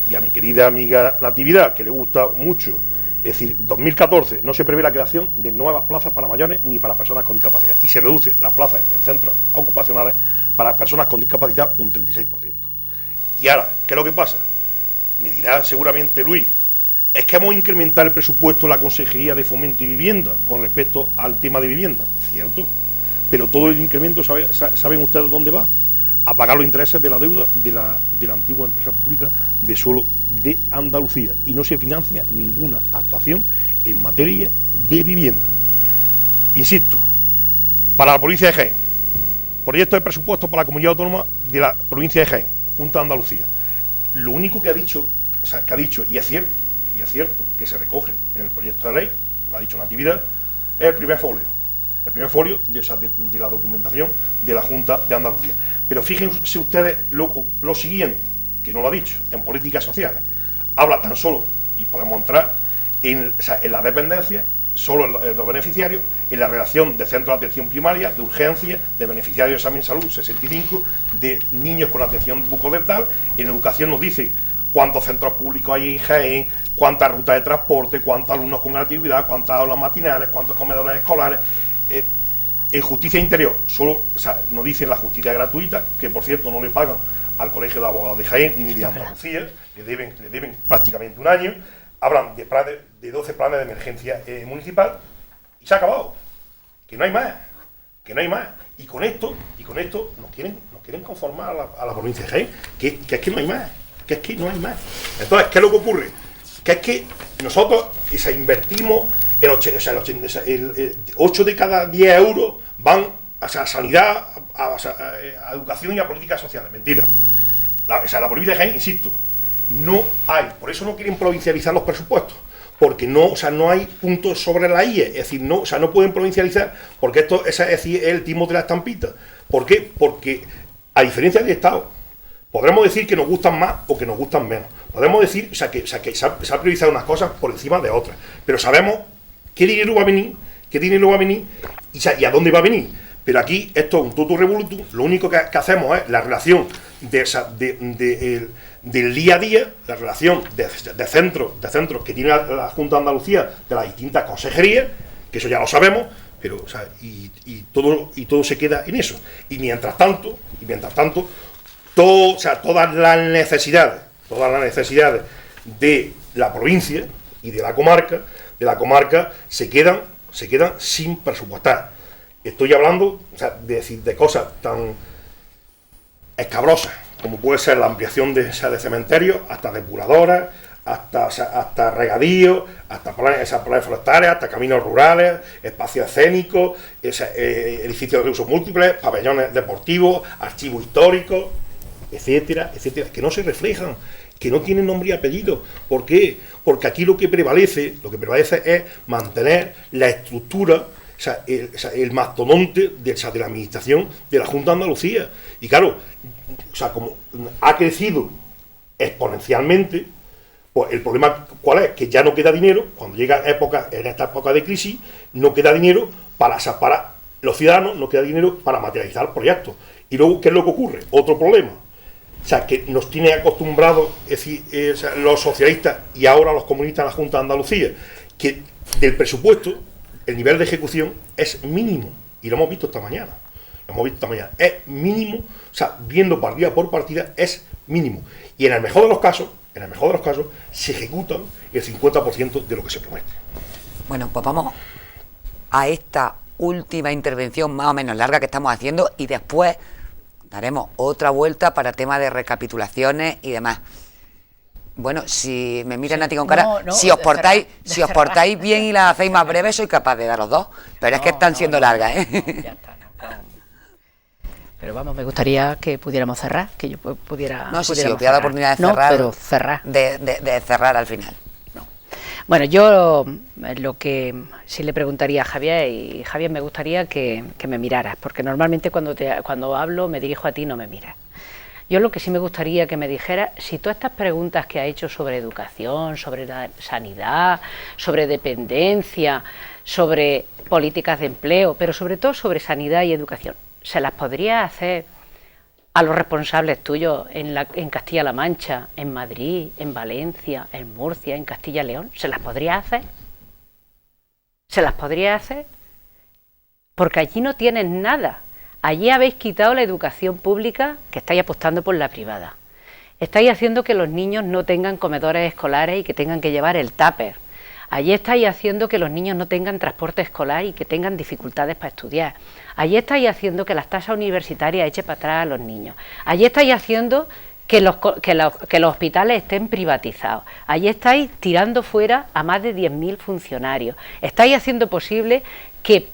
Y a mi querida amiga Natividad, que le gusta mucho, es decir, 2014 no se prevé la creación de nuevas plazas para mayores ni para personas con discapacidad y se reduce las plazas en centros ocupacionales para personas con discapacidad un 36%. Y ahora, ¿qué es lo que pasa? Me dirá seguramente Luis, es que hemos incrementado el presupuesto de la Consejería de Fomento y Vivienda con respecto al tema de vivienda, cierto, pero todo el incremento, ¿saben ustedes dónde va? A pagar los intereses de la deuda de la antigua empresa pública de suelo de Andalucía y no se financia ninguna actuación en materia de vivienda. Insisto, para la provincia de Jaén, proyecto de presupuesto para la comunidad autónoma de la provincia de Jaén, Junta de Andalucía. Lo único que ha dicho, y es cierto, que se recoge en el proyecto de ley, lo ha dicho Natividad, es el primer folio de la documentación de la Junta de Andalucía. Pero fíjense ustedes lo siguiente, que no lo ha dicho, en políticas sociales. Habla tan solo, y podemos entrar, en la dependencia, solo en los beneficiarios, en la relación de centros de atención primaria, de urgencia, de beneficiarios de examen de salud, 65, de niños con atención bucodental. En educación nos dicen cuántos centros públicos hay en Jaén, cuántas rutas de transporte, cuántos alumnos con gratuidad, cuántas aulas matinales, cuántos comedores escolares. En justicia interior, solo nos dicen la justicia gratuita, que por cierto no le pagan al Colegio de Abogados de Jaén ni de Andalucía, le deben prácticamente un año. Hablan de 12 planes de emergencia municipal y se ha acabado, que no hay más. Y con esto nos quieren conformar a la provincia de Jaén, que es que no hay más, Entonces, ¿qué es lo que ocurre? Que es que nosotros invertimos el 8 de cada 10 euros van a sanidad, a educación y a políticas sociales. Mentira. La provincia de Jaén, insisto, no hay, por eso no quieren provincializar los presupuestos, porque no hay puntos sobre la IE, es decir, no pueden provincializar, porque esto es el timo de la estampita. ¿Por qué? Porque a diferencia del Estado, podremos decir que nos gustan más o que nos gustan menos. Podemos decir que se ha priorizado unas cosas por encima de otras, pero sabemos qué dinero va a venir y a dónde va a venir. Pero aquí esto es un totum revolutum, lo único que hacemos es la relación del día a día, la relación de centros que tiene la Junta de Andalucía, de las distintas consejerías, que eso ya lo sabemos, pero o sea, todo se queda en eso. Y mientras tanto, todas las necesidades de la provincia y de la comarca se quedan sin presupuestar. Estoy hablando, o sea, de cosas tan escabrosas como puede ser la ampliación de cementerios, hasta depuradoras, hasta regadíos, hasta planes forestales, hasta caminos rurales, espacios escénicos, edificios de usos múltiples, pabellones deportivos, archivos históricos, etcétera, que no se reflejan, que no tienen nombre y apellido. ¿Por qué? Porque aquí lo que prevalece es mantener la estructura, el mastodonte de la administración de la Junta de Andalucía. Y claro, como ha crecido exponencialmente, pues el problema ¿cuál es? Que ya no queda dinero, cuando llega en esta época de crisis, no queda dinero para los ciudadanos, no queda dinero para materializar proyectos. Y luego, ¿qué es lo que ocurre? Otro problema. Que nos tiene acostumbrados los socialistas y ahora los comunistas de la Junta de Andalucía, que del presupuesto el nivel de ejecución es mínimo, y lo hemos visto esta mañana, es mínimo, viendo partida por partida, es mínimo, y en el mejor de los casos, se ejecutan el 50% de lo que se promete. Bueno, pues vamos a esta última intervención más o menos larga que estamos haciendo, y después daremos otra vuelta para tema de recapitulaciones y demás. Bueno, si me miran a ti con cara, si os portáis bien y las hacéis más breves, soy capaz de daros dos, pero es que están siendo largas, ¿eh? Ya está, Pero vamos, me gustaría que pudiéramos cerrar, que yo pudiera... No, sí, os voy a dar la oportunidad de cerrar. No, pero cerrar. De cerrar al final. No. Bueno, yo lo que sí le preguntaría a Javier, y Javier, me gustaría que me miraras, porque normalmente cuando hablo me dirijo a ti y no me miras. Yo lo que sí me gustaría que me dijera, si todas estas preguntas que ha hecho sobre educación, sobre la sanidad, sobre dependencia, sobre políticas de empleo, pero sobre todo sobre sanidad y educación, ¿se las podría hacer a los responsables tuyos en Castilla-La Mancha, en Madrid, en Valencia, en Murcia, en Castilla y León? ¿Se las podría hacer? ¿Se las podría hacer? Porque allí no tienen nada. Allí habéis quitado la educación pública, que estáis apostando por la privada. Estáis haciendo que los niños no tengan comedores escolares y que tengan que llevar el tupper. Allí estáis haciendo que los niños no tengan transporte escolar y que tengan dificultades para estudiar. Allí estáis haciendo que las tasas universitarias echen para atrás a los niños. Allí estáis haciendo que los hospitales estén privatizados. Allí estáis tirando fuera a más de 10.000 funcionarios. Estáis haciendo posible que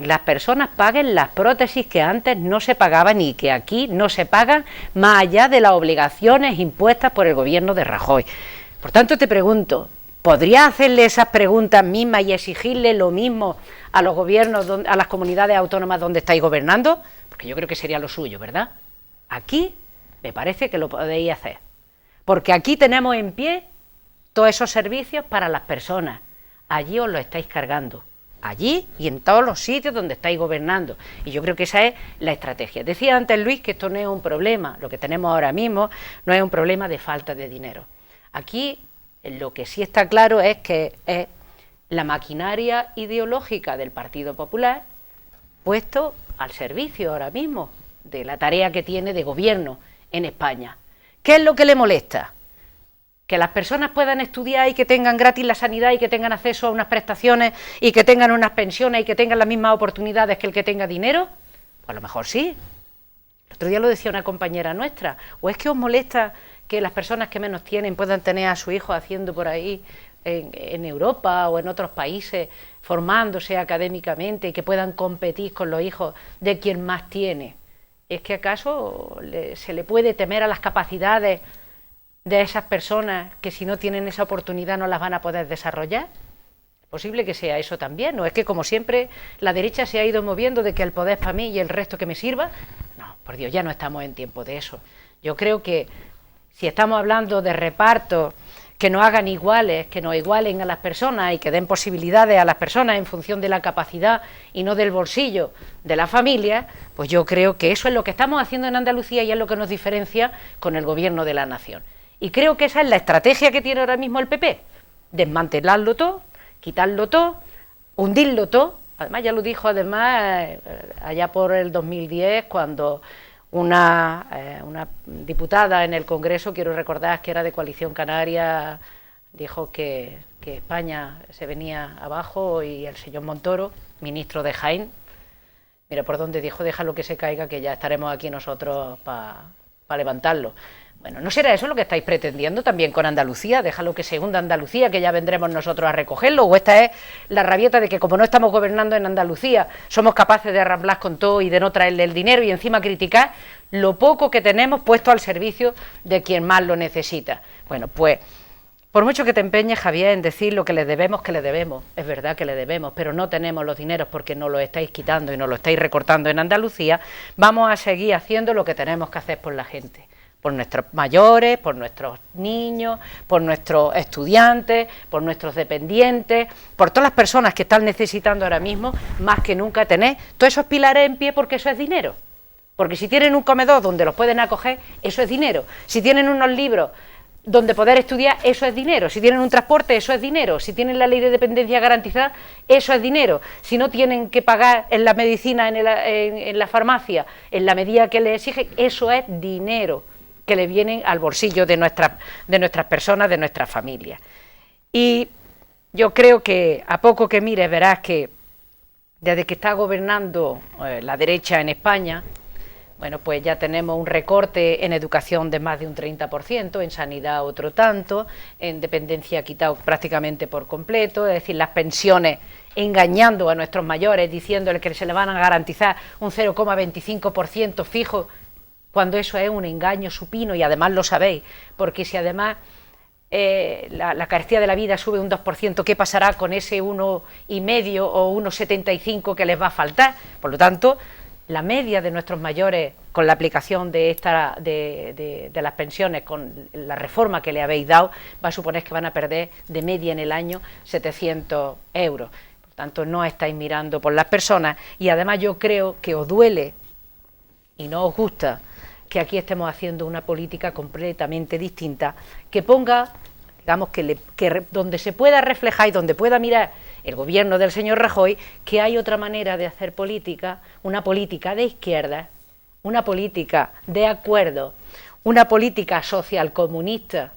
las personas paguen las prótesis que antes no se pagaban y que aquí no se pagan, más allá de las obligaciones impuestas por el gobierno de Rajoy. Por tanto, te pregunto, ¿podrías hacerle esas preguntas mismas y exigirle lo mismo a los gobiernos, a las comunidades autónomas donde estáis gobernando? Porque yo creo que sería lo suyo, ¿verdad? Aquí me parece que lo podéis hacer, porque aquí tenemos en pie todos esos servicios para las personas. Allí os lo estáis cargando, allí y en todos los sitios donde estáis gobernando, y yo creo que esa es la estrategia. Decía antes Luis que esto no es un problema, lo que tenemos ahora mismo no es un problema de falta de dinero. Aquí lo que sí está claro es que es la maquinaria ideológica del Partido Popular puesto al servicio ahora mismo de la tarea que tiene de gobierno en España. ¿Qué es lo que le molesta? Que las personas puedan estudiar y que tengan gratis la sanidad y que tengan acceso a unas prestaciones y que tengan unas pensiones y que tengan las mismas oportunidades que el que tenga dinero. Pues a lo mejor sí. El otro día lo decía una compañera nuestra. ¿O es que os molesta que las personas que menos tienen puedan tener a su hijo haciendo por ahí en Europa o en otros países, formándose académicamente y que puedan competir con los hijos de quien más tiene? ¿Es que acaso se le puede temer a las capacidades de esas personas que si no tienen esa oportunidad no las van a poder desarrollar? Es posible que sea eso también, ¿no? Es que como siempre la derecha se ha ido moviendo de que el poder es para mí y el resto que me sirva. No, por Dios, ya no estamos en tiempo de eso. Yo creo que si estamos hablando de reparto, que nos hagan iguales, que nos igualen a las personas y que den posibilidades a las personas en función de la capacidad y no del bolsillo de la familia, pues yo creo que eso es lo que estamos haciendo en Andalucía y es lo que nos diferencia con el gobierno de la nación. Y creo que esa es la estrategia que tiene ahora mismo el PP, desmantelarlo todo, quitarlo todo, hundirlo todo. Además ya lo dijo allá por el 2010 cuando una diputada en el Congreso, quiero recordar que era de Coalición Canaria, dijo que España se venía abajo, y el señor Montoro, ministro de Jaén, mira por dónde dijo, déjalo que se caiga, que ya estaremos aquí nosotros para levantarlo. Bueno, ¿no será eso lo que estáis pretendiendo también con Andalucía? Déjalo que se hunda Andalucía, que ya vendremos nosotros a recogerlo. ¿O esta es la rabieta de que como no estamos gobernando en Andalucía, somos capaces de arramblar con todo y de no traerle el dinero y encima criticar lo poco que tenemos puesto al servicio de quien más lo necesita? Bueno, pues por mucho que te empeñes, Javier, en decir lo que le debemos, es verdad que le debemos, pero no tenemos los dineros porque nos lo estáis quitando y nos lo estáis recortando en Andalucía, vamos a seguir haciendo lo que tenemos que hacer por la gente. Por nuestros mayores, por nuestros niños, por nuestros estudiantes, por nuestros dependientes, por todas las personas que están necesitando ahora mismo, más que nunca tener todos esos pilares en pie, porque eso es dinero. Porque si tienen un comedor donde los pueden acoger, eso es dinero. Si tienen unos libros donde poder estudiar, eso es dinero. Si tienen un transporte, eso es dinero. Si tienen la ley de dependencia garantizada, eso es dinero. Si no tienen que pagar en la medicina, en la farmacia, en la medida que les exigen, eso es dinero que le vienen al bolsillo de nuestras personas, de nuestras familias. Y yo creo que a poco que mires verás que desde que está gobernando la derecha en España, bueno, pues ya tenemos un recorte en educación de más de un 30%, en sanidad otro tanto, en dependencia quitado prácticamente por completo, es decir, las pensiones engañando a nuestros mayores, diciéndoles que se les van a garantizar un 0,25% fijo, cuando eso es un engaño supino, y además lo sabéis, porque si además la carestía de la vida sube un 2%, ¿qué pasará con ese 1,5 o 1,75 que les va a faltar? Por lo tanto, la media de nuestros mayores, con la aplicación de las pensiones, con la reforma que le habéis dado, va a suponer que van a perder de media en el año 700 euros. Por tanto, no estáis mirando por las personas, y además yo creo que os duele y no os gusta que aquí estemos haciendo una política completamente distinta, que ponga, digamos, que donde se pueda reflejar y donde pueda mirar el gobierno del señor Rajoy, que hay otra manera de hacer política, una política de izquierda, una política de acuerdo, una política social comunista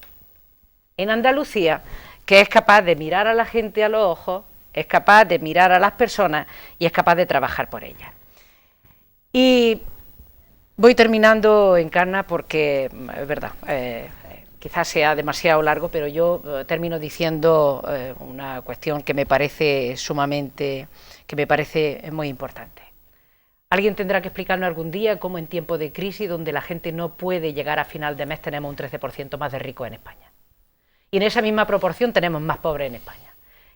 en Andalucía, que es capaz de mirar a la gente a los ojos, es capaz de mirar a las personas y es capaz de trabajar por ellas. Y voy terminando, Encarna, porque es verdad, quizás sea demasiado largo, pero yo termino diciendo una cuestión que me parece muy importante. Alguien tendrá que explicarnos algún día cómo en tiempos de crisis, donde la gente no puede llegar a final de mes, tenemos un 13% más de ricos en España. Y en esa misma proporción tenemos más pobres en España.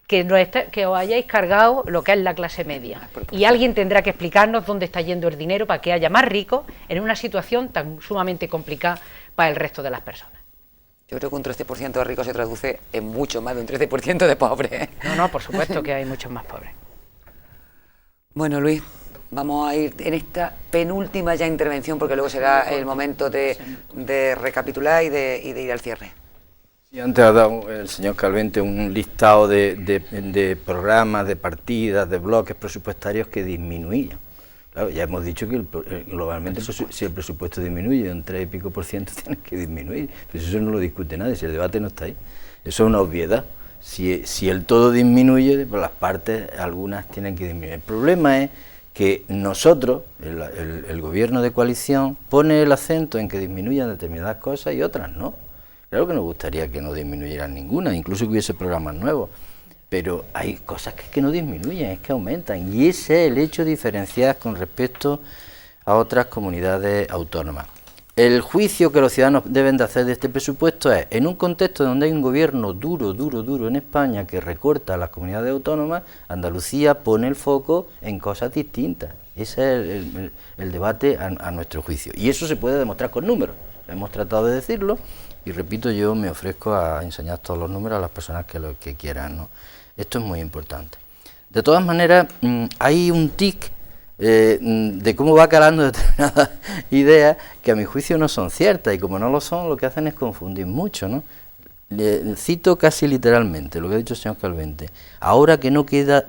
Que os hayáis cargado lo que es la clase media. Y alguien tendrá que explicarnos dónde está yendo el dinero para que haya más ricos en una situación tan sumamente complicada para el resto de las personas. Yo creo que un 13% de ricos se traduce en mucho más de un 13% de pobres. No, por supuesto que hay muchos más pobres. Bueno, Luis, vamos a ir en esta penúltima ya intervención, porque luego será el momento de recapitular y de ir al cierre. Y antes ha dado el señor Calvente un listado de programas, de partidas, de bloques presupuestarios que disminuían. Claro, ya hemos dicho que globalmente si el presupuesto disminuye un 3 y pico %, tiene que disminuir. Pues eso no lo discute nadie, si el debate no está ahí. Eso es una obviedad. Si el todo disminuye, pues las partes, algunas tienen que disminuir. El problema es que nosotros, el gobierno de coalición, pone el acento en que disminuyan determinadas cosas y otras no. Claro que nos gustaría que no disminuyeran ninguna, incluso que hubiese programas nuevos, pero hay cosas que no disminuyen, es que aumentan, y ese es el hecho diferencial con respecto a otras comunidades autónomas. El juicio que los ciudadanos deben de hacer de este presupuesto es, en un contexto donde hay un gobierno duro en España que recorta a las comunidades autónomas, Andalucía pone el foco en cosas distintas. Ese es el debate a nuestro juicio, y eso se puede demostrar con números. hemos tratado de decirlo, y repito, yo me ofrezco a enseñar todos los números a las personas que quieran, ¿no? Esto es muy importante. De todas maneras, hay un tic de cómo va calando determinadas ideas que a mi juicio no son ciertas, y como no lo son, lo que hacen es confundir mucho, ¿no? Le cito casi literalmente lo que ha dicho el señor Calvente: ahora que no queda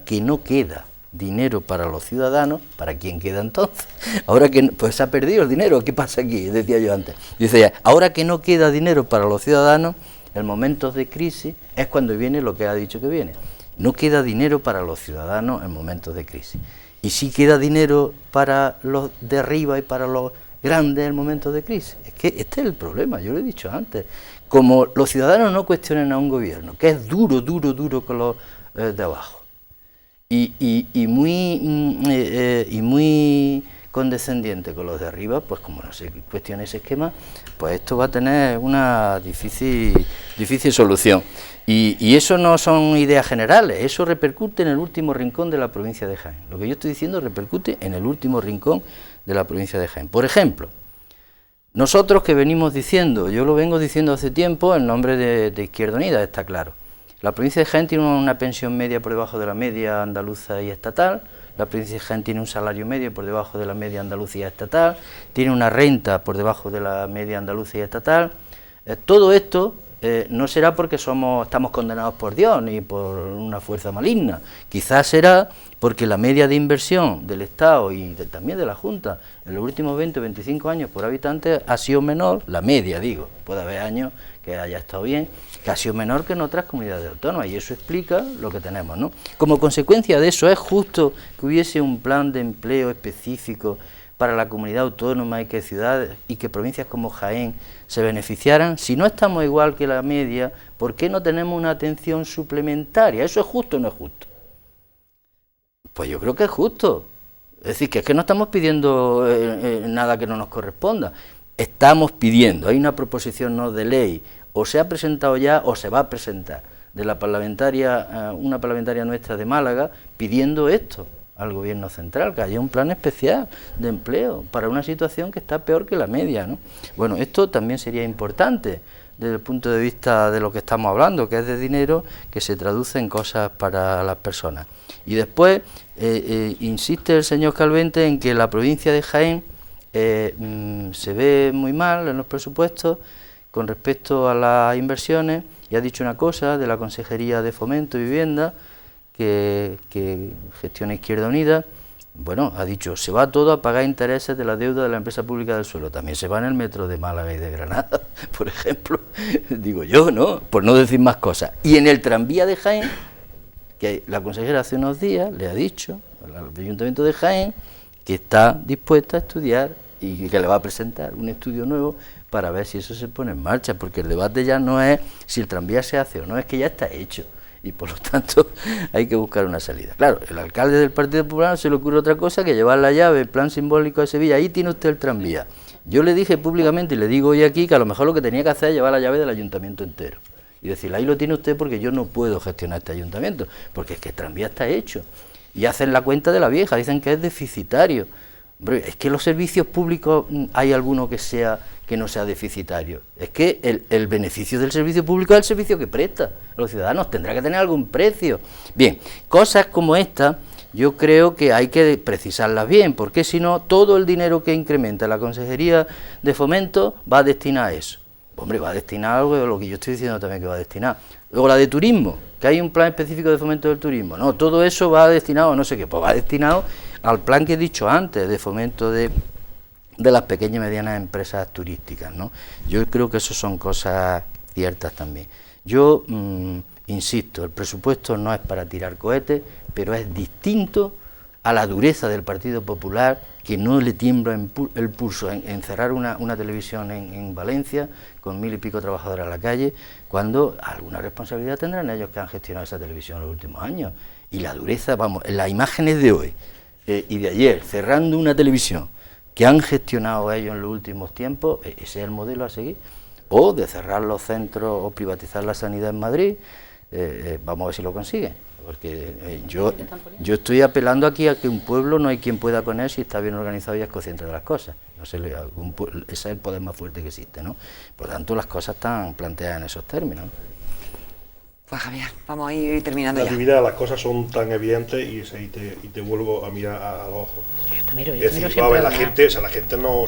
dinero para los ciudadanos, ¿para quién queda entonces? Ahora que pues se ha perdido el dinero, ¿qué pasa aquí? Decía yo antes. Dice ya, ahora que no queda dinero para los ciudadanos, en momentos de crisis es cuando viene lo que ha dicho que viene. No queda dinero para los ciudadanos en momentos de crisis. Y sí queda dinero para los de arriba y para los grandes en momentos de crisis. Es que este es el problema, yo lo he dicho antes. Como los ciudadanos no cuestionen a un gobierno, que es duro con los de abajo, y muy condescendiente con los de arriba, pues como no se cuestiona ese esquema, pues esto va a tener una difícil solución. Y eso no son ideas generales, eso repercute en el último rincón de la provincia de Jaén. Lo que yo estoy diciendo repercute en el último rincón de la provincia de Jaén. Por ejemplo, nosotros que venimos diciendo, yo lo vengo diciendo hace tiempo en nombre de Izquierda Unida, está claro. La provincia de Jaén tiene una pensión media por debajo de la media andaluza y estatal, la provincia de Jaén tiene un salario medio por debajo de la media andaluza y estatal, tiene una renta por debajo de la media andaluza y estatal. Todo esto no será porque estamos condenados por Dios ni por una fuerza maligna, quizás será porque la media de inversión del Estado y también de la Junta en los últimos 20 o 25 años por habitante ha sido menor, la media digo, puede haber años que haya estado bien, que ha sido menor que en otras comunidades autónomas, y eso explica lo que tenemos, ¿no? Como consecuencia de eso, ¿es justo que hubiese un plan de empleo específico para la comunidad autónoma y que ciudades y que provincias como Jaén se beneficiaran? Si no estamos igual que la media, ¿por qué no tenemos una atención suplementaria? ¿Eso es justo o no es justo? Pues yo creo que es justo. Es decir, que es que no estamos pidiendo nada que no nos corresponda. Estamos pidiendo, hay una proposición no de ley, o se ha presentado ya o se va a presentar, de la parlamentaria, una parlamentaria nuestra de Málaga, pidiendo esto al gobierno central, que haya un plan especial de empleo para una situación que está peor que la media, ¿no? Bueno, esto también sería importante desde el punto de vista de lo que estamos hablando, que es de dinero que se traduce en cosas para las personas. Y después insiste el señor Calvente en que la provincia de Jaén se ve muy mal en los presupuestos con respecto a las inversiones, y ha dicho una cosa de la Consejería de Fomento y Vivienda que gestiona Izquierda Unida. Bueno, ha dicho, se va todo a pagar intereses de la deuda de la empresa pública del suelo. También se va en el metro de Málaga y de Granada, por ejemplo, digo yo, ¿no? Por no decir más cosas. Y en el tranvía de Jaén, que la consejera hace unos días le ha dicho al Ayuntamiento de Jaén que está dispuesta a estudiar y que le va a presentar un estudio nuevo para ver si eso se pone en marcha, porque el debate ya no es si el tranvía se hace o no, es que ya está hecho. Y por lo tanto hay que buscar una salida. Claro, el alcalde del Partido Popular no se le ocurre otra cosa que llevar la llave, el plan simbólico de Sevilla, ahí tiene usted el tranvía. Yo le dije públicamente y le digo hoy aquí que a lo mejor lo que tenía que hacer es llevar la llave del ayuntamiento entero. Y decirle, ahí lo tiene usted porque yo no puedo gestionar este ayuntamiento, porque es que el tranvía está hecho. Y hacen la cuenta de la vieja, dicen que es deficitario. Hombre, es que los servicios públicos hay alguno que no sea deficitario. Es que el beneficio del servicio público es el servicio que presta a los ciudadanos, tendrá que tener algún precio. Bien, cosas como esta yo creo que hay que precisarlas bien, porque si no, todo el dinero que incrementa la Consejería de Fomento va a destinar a eso. Hombre, va a destinar algo de lo que yo estoy diciendo también que va a destinar. Luego la de turismo, que hay un plan específico de fomento del turismo. No, todo eso va destinado a no sé qué, pues va destinado al plan que he dicho antes, de fomento de las pequeñas y medianas empresas turísticas, ¿no? Yo creo que eso son cosas ciertas también. Yo insisto, el presupuesto no es para tirar cohetes, pero es distinto a la dureza del Partido Popular, que no le tiembla el pulso en cerrar una televisión en Valencia con 1000 y pico trabajadores a la calle, cuando alguna responsabilidad tendrán ellos que han gestionado esa televisión en los últimos años. Y la dureza, vamos, las imágenes de hoy y de ayer, cerrando una televisión que han gestionado ellos en los últimos tiempos, ese es el modelo a seguir. O de cerrar los centros o privatizar la sanidad en Madrid, vamos a ver si lo consiguen. porque yo estoy apelando aquí a que un pueblo no hay quien pueda con él si está bien organizado y es consciente de las cosas. No sé, ese es el poder más fuerte que existe, ¿no? Por tanto, las cosas están planteadas en esos términos. Pues Javier, vamos a ir terminando la ya. actividad, las cosas son tan evidentes y te vuelvo a mirar a los ojos. Yo Es decir, siempre a ver, la además. gente no,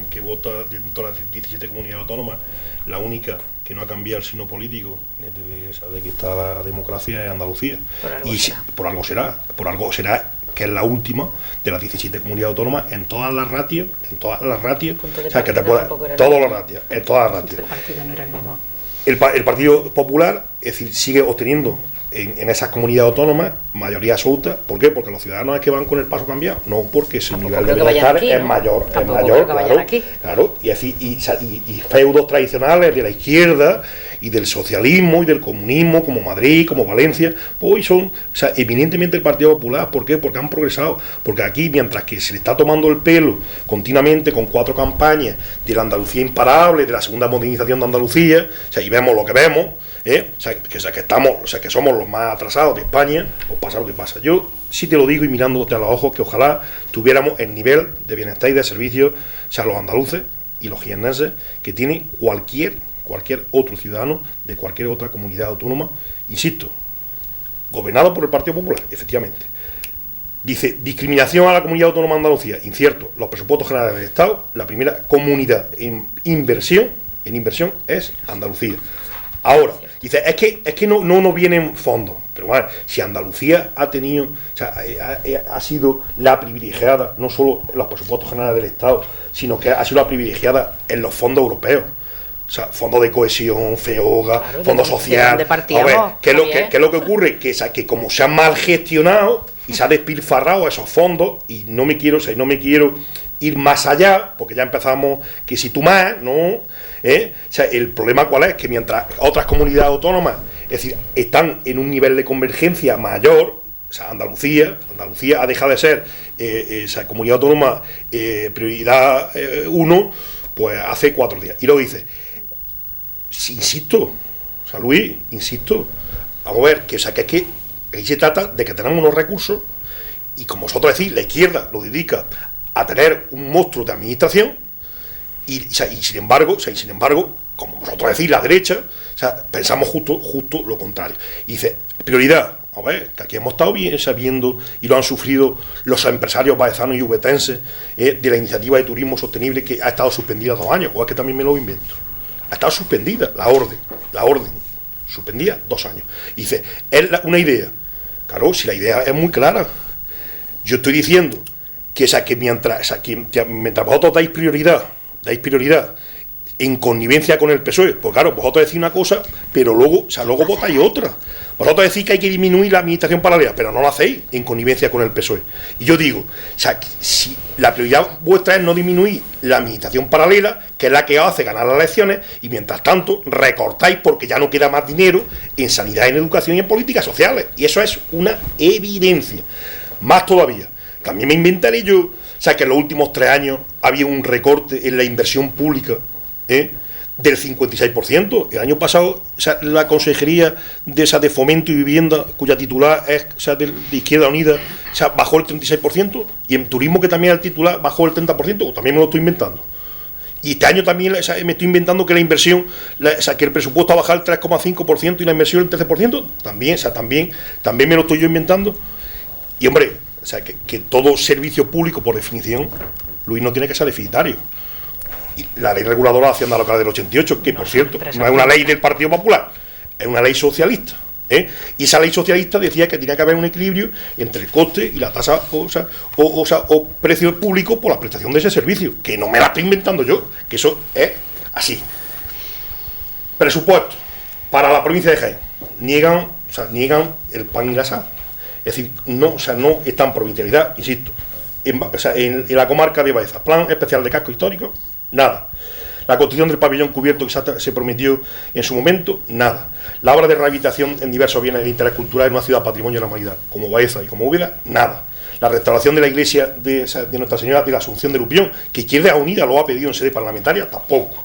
que vota dentro de las 17 comunidades autónomas, la única que no ha cambiado el signo político de que está la democracia es Andalucía. Por algo será que es la última de las 17 comunidades autónomas en todas las ratios, o sea, que te puedas, todos los ratios, en todas las ratios. El partido no era el mismo. El Partido Popular, es decir, sigue obteniendo en esas comunidades autónomas mayoría absoluta. ¿Por qué? Porque los ciudadanos es que van con el paso cambiado, no porque su Tampoco nivel de creo que vayan bienestar aquí, es ¿no? mayor, Tampoco creo que vayan aquí. claro, y así y feudos tradicionales de la izquierda y del socialismo y del comunismo, como Madrid, como Valencia, pues hoy son, eminentemente el Partido Popular. ¿Por qué? Porque han progresado, porque aquí, mientras que se le está tomando el pelo continuamente con 4 campañas de la Andalucía imparable, de la segunda modernización de Andalucía, y vemos lo que vemos, que somos los más atrasados de España, pues pasa lo que pasa. Yo sí te lo digo y mirándote a los ojos, que ojalá tuviéramos el nivel de bienestar y de servicios, los andaluces y los jiennenses, que tiene cualquier otro ciudadano de cualquier otra comunidad autónoma, insisto, gobernado por el Partido Popular, efectivamente. Dice, discriminación a la comunidad autónoma de Andalucía, incierto, los presupuestos generales del Estado, la primera comunidad en inversión es Andalucía. Ahora, dice, es que no nos vienen fondos, pero bueno, si Andalucía ha tenido, ha sido la privilegiada, no solo en los presupuestos generales del Estado, sino que ha sido la privilegiada en los fondos europeos. Fondos de cohesión, FEOGA, claro, fondos sociales. A ver, ¿qué es lo que ocurre? Que como se han mal gestionado y se ha despilfarrado esos fondos, y no me quiero ir más allá, porque ya empezamos que si tú más, ¿no? El problema cuál es, que mientras otras comunidades autónomas, es decir, están en un nivel de convergencia mayor, Andalucía ha dejado de ser comunidad autónoma prioridad 1, pues hace 4 días. Y luego dice, insisto, Luis, vamos a ver, que es que ahí se trata de que tenemos unos recursos, y como vosotros decís, la izquierda lo dedica a tener un monstruo de administración, y sin embargo, como vosotros decís, la derecha, pensamos justo lo contrario. Y dice, prioridad, a ver, que aquí hemos estado bien sabiendo, y lo han sufrido los empresarios baezanos y ubetenses, de la iniciativa de turismo sostenible, que ha estado suspendida 2 años, o es que también me lo invento. Ha estado suspendida la orden, suspendida 2 años. Y dice, es una idea. Claro, si la idea es muy clara. Yo estoy diciendo que mientras vosotros dais prioridad en connivencia con el PSOE, pues claro, vosotros decís una cosa, pero luego votáis otra. Vosotros decís que hay que disminuir la administración paralela, pero no lo hacéis en connivencia con el PSOE. Y yo digo, si la prioridad vuestra es no disminuir la administración paralela, que es la que os hace ganar las elecciones, y mientras tanto recortáis porque ya no queda más dinero en sanidad, en educación y en políticas sociales. Y eso es una evidencia. Más todavía, también me inventaré yo, que en los últimos 3 años había un recorte en la inversión pública, del 56%. El año pasado, la Consejería de Fomento y Vivienda, cuya titular es de Izquierda Unida, bajó el 36%, y en turismo, que también el titular, bajó el 30%, o también me lo estoy inventando. Y este año también me estoy inventando que la inversión, que el presupuesto ha bajado el 3,5% y la inversión el 13%, también me lo estoy yo inventando. Y hombre, que todo servicio público, por definición, Luis, no tiene que ser deficitario. Y la ley reguladora de la Hacienda Local del 88, que por cierto, no es una ley del Partido Popular, es una ley socialista. Y esa ley socialista decía que tenía que haber un equilibrio entre el coste y la tasa, o precio público por la prestación de ese servicio, que no me la estoy inventando yo, que eso es así. Presupuesto para la provincia de Jaén. Niegan el pan y la sal. Es decir, no está en provincialidad, insisto. En la comarca de Baeza, plan especial de casco histórico, nada. La construcción del pabellón cubierto que se prometió en su momento, nada. La obra de rehabilitación en diversos bienes de interés cultural en una ciudad patrimonio de la humanidad, como Baeza y como Úbeda, nada. La restauración de la iglesia de Nuestra Señora de la Asunción de Lupión, que Izquierda Unida lo ha pedido en sede parlamentaria, tampoco.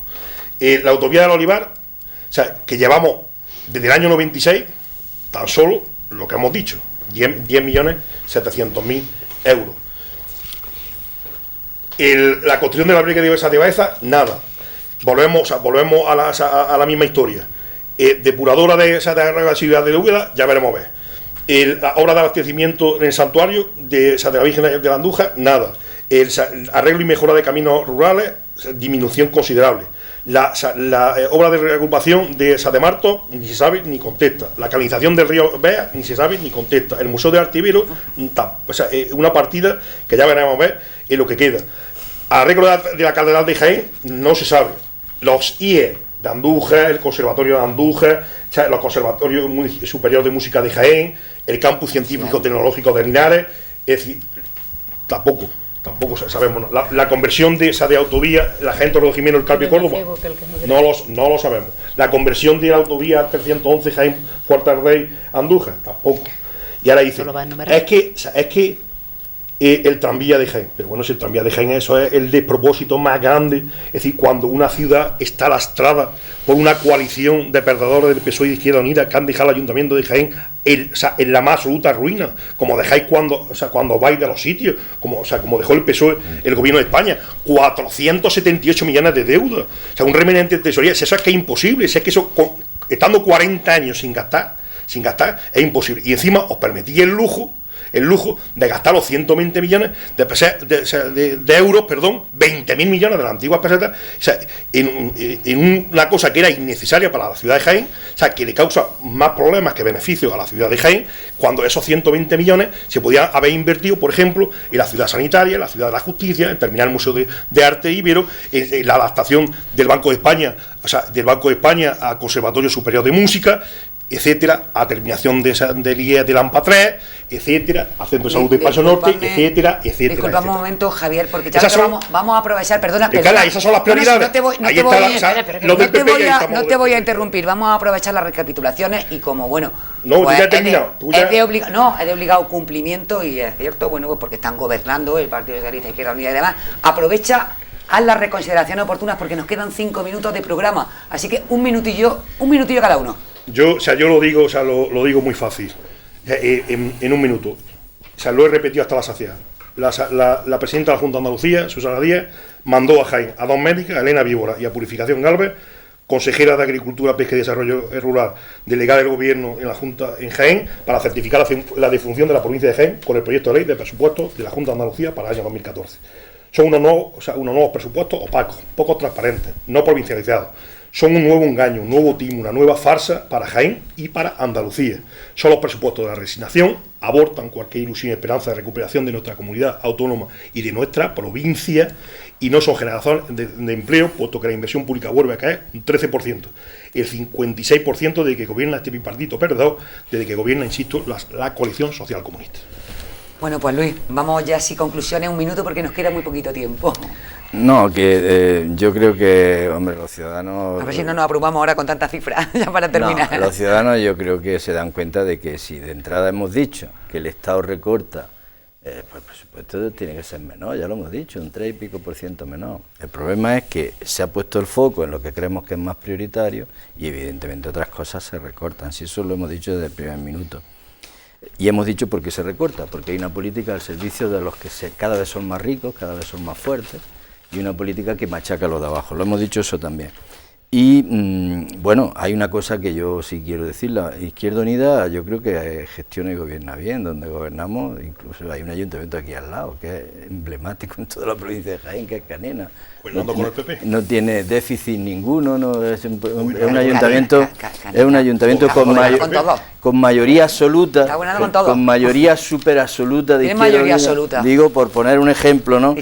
La autovía del Olivar, que llevamos desde el año 96, tan solo lo que hemos dicho, 10.700.000 euros. La construcción de la brigada de Baeza, nada. Volvemos a la misma historia. Depuradora de la ciudad de Úbeda, ya veremos a ver. La obra de abastecimiento en el santuario de la Virgen de la Andújar, nada. El arreglo y mejora de caminos rurales, disminución considerable. La obra de reagrupación de Sademarto ni se sabe ni contesta. La canalización del río Bea ni se sabe ni contesta. El Museo de Arte Ibero, una partida que ya veremos a ver en lo que queda. Arreglo de la Catedral de Jaén no se sabe. Los IE de Andújar, el Conservatorio de Andújar, los Conservatorios Superiores de Música de Jaén, el Campus Científico Tecnológico de Linares, es decir, tampoco sabemos. La conversión de autovía, la gente de Jimeno, el Carpio Córdoba, no lo sabemos. La conversión de la autovía 311 Jaén, Puerta del Rey, Andújar, tampoco. Y ahora dice, es que el tranvía de Jaén, pero bueno, si el tranvía de Jaén, eso es el despropósito más grande, es decir, cuando una ciudad está lastrada por una coalición de perdedores del PSOE y de Izquierda Unida que han dejado el Ayuntamiento de Jaén en la más absoluta ruina, como dejáis cuando vais de los sitios, como dejó el PSOE, el gobierno de España, 478 millones de deuda, un remanente de tesorería. Eso es que es imposible, es que eso, estando 40 años sin gastar, es imposible, y encima os permitís el lujo de gastar los 120 millones de euros, 20.000 millones de las antiguas pesetas, en una cosa que era innecesaria para la ciudad de Jaén, que le causa más problemas que beneficios a la ciudad de Jaén, cuando esos 120 millones se podían haber invertido, por ejemplo, en la ciudad sanitaria, en la ciudad de la justicia, en terminar el Museo de Arte Ibero, en la adaptación del Banco de España, al Conservatorio Superior de Música, etcétera, a terminación del IE de Lampa 3, etcétera, a Centro de Salud de Espacio Norte, etcétera. Disculpa un momento, Javier, porque ya vamos a aprovechar, perdona. Esas son las prioridades. No te voy a interrumpir, vamos a aprovechar las recapitulaciones y como, bueno, no, pues, ya he terminado. Es de obligado cumplimiento y es cierto, bueno, pues porque están gobernando el Partido Socialista, Izquierda Unida y demás, aprovecha. Haz las reconsideraciones oportunas porque nos quedan 5 minutos de programa, así que un minutillo cada uno. Yo lo digo muy fácil, en un minuto. Lo he repetido hasta la saciedad. La presidenta de la Junta de Andalucía, Susana Díaz, mandó a Jaén a 2 médicas, a Elena Víbora y a Purificación Gálvez, consejera de Agricultura, Pesca y Desarrollo Rural, delegada del Gobierno en la Junta en Jaén, para certificar la defunción de la provincia de Jaén con el proyecto de ley de presupuesto de la Junta de Andalucía para el año 2014. Son unos nuevos presupuestos opacos, poco transparentes, no provincializados. Son un nuevo engaño, un nuevo timo, una nueva farsa para Jaén y para Andalucía. Son los presupuestos de la resignación, abortan cualquier ilusión y esperanza de recuperación de nuestra comunidad autónoma y de nuestra provincia, y no son generación de empleo, puesto que la inversión pública vuelve a caer un 13%. El 56% desde que gobierna este bipartito perdedor, desde que gobierna, insisto, la coalición social comunista. Bueno, pues Luis, vamos ya sin conclusiones, un minuto porque nos queda muy poquito tiempo. No, yo creo que, hombre, los ciudadanos... A ver si no nos abrumamos ahora con tantas cifras, ya para terminar. No, los ciudadanos yo creo que se dan cuenta de que si de entrada hemos dicho que el Estado recorta, pues el presupuesto tiene que ser menor, ya lo hemos dicho, un 3 y pico % menor. El problema es que se ha puesto el foco en lo que creemos que es más prioritario y evidentemente otras cosas se recortan, si eso lo hemos dicho desde el primer minuto. Y hemos dicho por qué se recorta, porque hay una política al servicio de los que cada vez son más ricos, cada vez son más fuertes, y una política que machaca a los de abajo. Lo hemos dicho eso también. Y bueno, hay una cosa que yo sí quiero decir, la Izquierda Unida yo creo que gestiona y gobierna bien, donde gobernamos, incluso hay un ayuntamiento aquí al lado, que es emblemático en toda la provincia de Jaén, que es Canena. No tiene déficit ninguno, es un ayuntamiento con mayoría absoluta, con mayoría súper absoluta de Izquierda Unida. Digo, por poner un ejemplo, ¿no?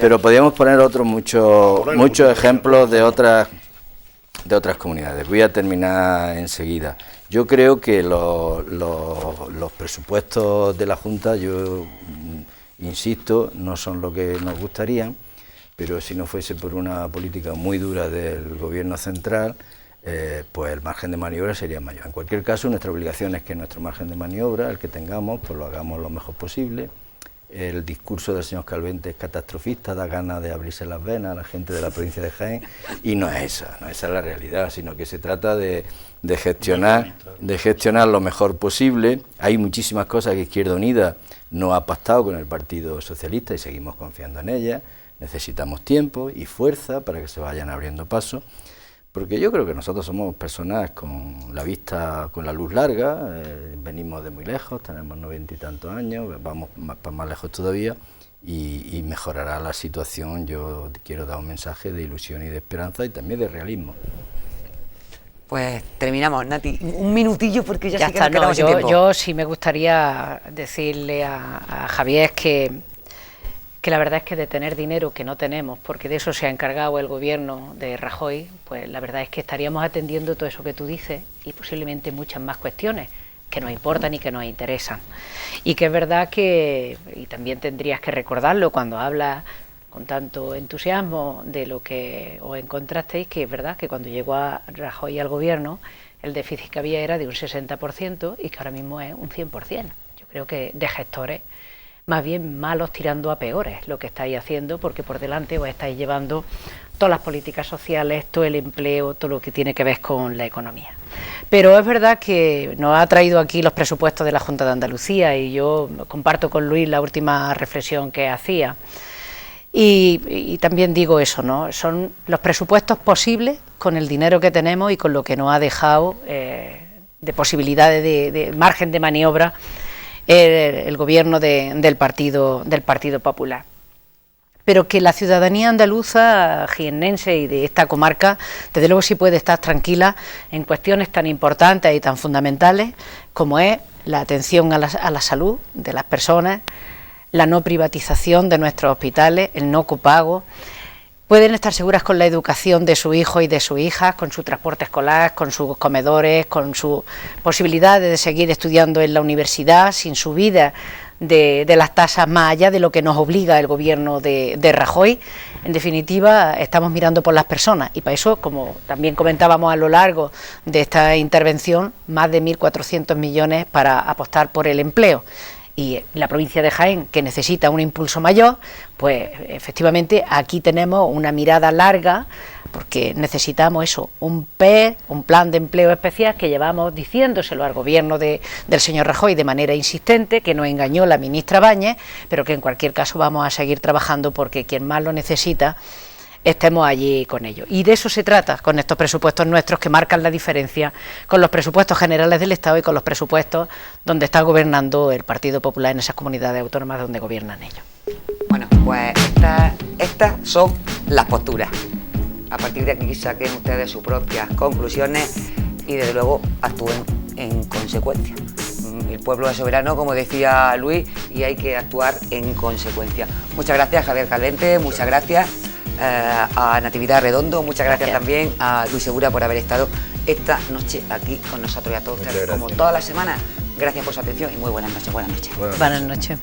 Pero podríamos poner otros muchos ejemplos de otras comunidades. Voy a terminar enseguida. Yo creo que los presupuestos de la Junta, yo insisto, no son lo que nos gustaría, pero si no fuese por una política muy dura del gobierno central, pues el margen de maniobra sería mayor. En cualquier caso, nuestra obligación es que nuestro margen de maniobra, el que tengamos, pues lo hagamos lo mejor posible, el discurso del señor Calvente es catastrofista, da ganas de abrirse las venas a la gente de la provincia de Jaén, y no es esa la realidad, sino que se trata de gestionar lo mejor posible. Hay muchísimas cosas que Izquierda Unida no ha pactado con el Partido Socialista y seguimos confiando en ellas. Necesitamos tiempo y fuerza para que se vayan abriendo paso, porque yo creo que nosotros somos personas con la vista, con la luz larga, venimos de muy lejos, tenemos 90 y tantos años, vamos más lejos todavía, y mejorará la situación. Yo quiero dar un mensaje de ilusión y de esperanza y también de realismo. Pues terminamos, Nati. Un minutillo porque ya sé que está, nos quedamos sin tiempo. Yo sí me gustaría decirle a Javier que la verdad es que de tener dinero que no tenemos, porque de eso se ha encargado el gobierno de Rajoy, pues la verdad es que estaríamos atendiendo todo eso que tú dices y posiblemente muchas más cuestiones que nos importan y que nos interesan. Y que es verdad que, y también tendrías que recordarlo cuando hablas con tanto entusiasmo de lo que os encontrasteis, que es verdad que cuando llegó a Rajoy al gobierno, el déficit que había era de un 60% y que ahora mismo es un 100%. Yo creo que de gestores más bien malos tirando a peores lo que estáis haciendo, porque por delante os estáis llevando todas las políticas sociales, todo el empleo, todo lo que tiene que ver con la economía. Pero es verdad que nos ha traído aquí los presupuestos de la Junta de Andalucía y yo comparto con Luis la última reflexión que hacía. Y también digo eso, ¿no? Son los presupuestos posibles con el dinero que tenemos y con lo que nos ha dejado de posibilidades de margen de maniobra el gobierno del Partido Popular. Pero que la ciudadanía andaluza, jiennense y de esta comarca, desde luego sí puede estar tranquila en cuestiones tan importantes y tan fundamentales como es la atención a la salud de las personas, la no privatización de nuestros hospitales, el no copago. Pueden estar seguras con la educación de sus hijos y de sus hijas, con su transporte escolar, con sus comedores, con su posibilidad de seguir estudiando en la universidad, sin subida de las tasas más allá de lo que nos obliga el gobierno de Rajoy. En definitiva, estamos mirando por las personas y para eso, como también comentábamos a lo largo de esta intervención, más de 1.400 millones para apostar por el empleo. Y la provincia de Jaén, que necesita un impulso mayor, pues efectivamente aquí tenemos una mirada larga, porque necesitamos eso, un PER, un plan de empleo especial, que llevamos diciéndoselo al gobierno del señor Rajoy de manera insistente, que nos engañó la ministra Báñez, pero que en cualquier caso vamos a seguir trabajando porque quien más lo necesita, estemos allí con ellos. Y de eso se trata con estos presupuestos nuestros, que marcan la diferencia con los presupuestos generales del Estado y con los presupuestos donde está gobernando el Partido Popular en esas comunidades autónomas donde gobiernan ellos. Bueno, pues estas son las posturas. A partir de aquí saquen ustedes sus propias conclusiones y desde luego actúen en consecuencia. El pueblo es soberano, como decía Luis, y hay que actuar en consecuencia. Muchas gracias, Javier Calvente, muchas gracias a Natividad Redondo, muchas gracias también a Luis Segura por haber estado esta noche aquí con nosotros y a todos ustedes, como todas las semanas. Gracias por su atención y muy buenas noches. Buenas noches.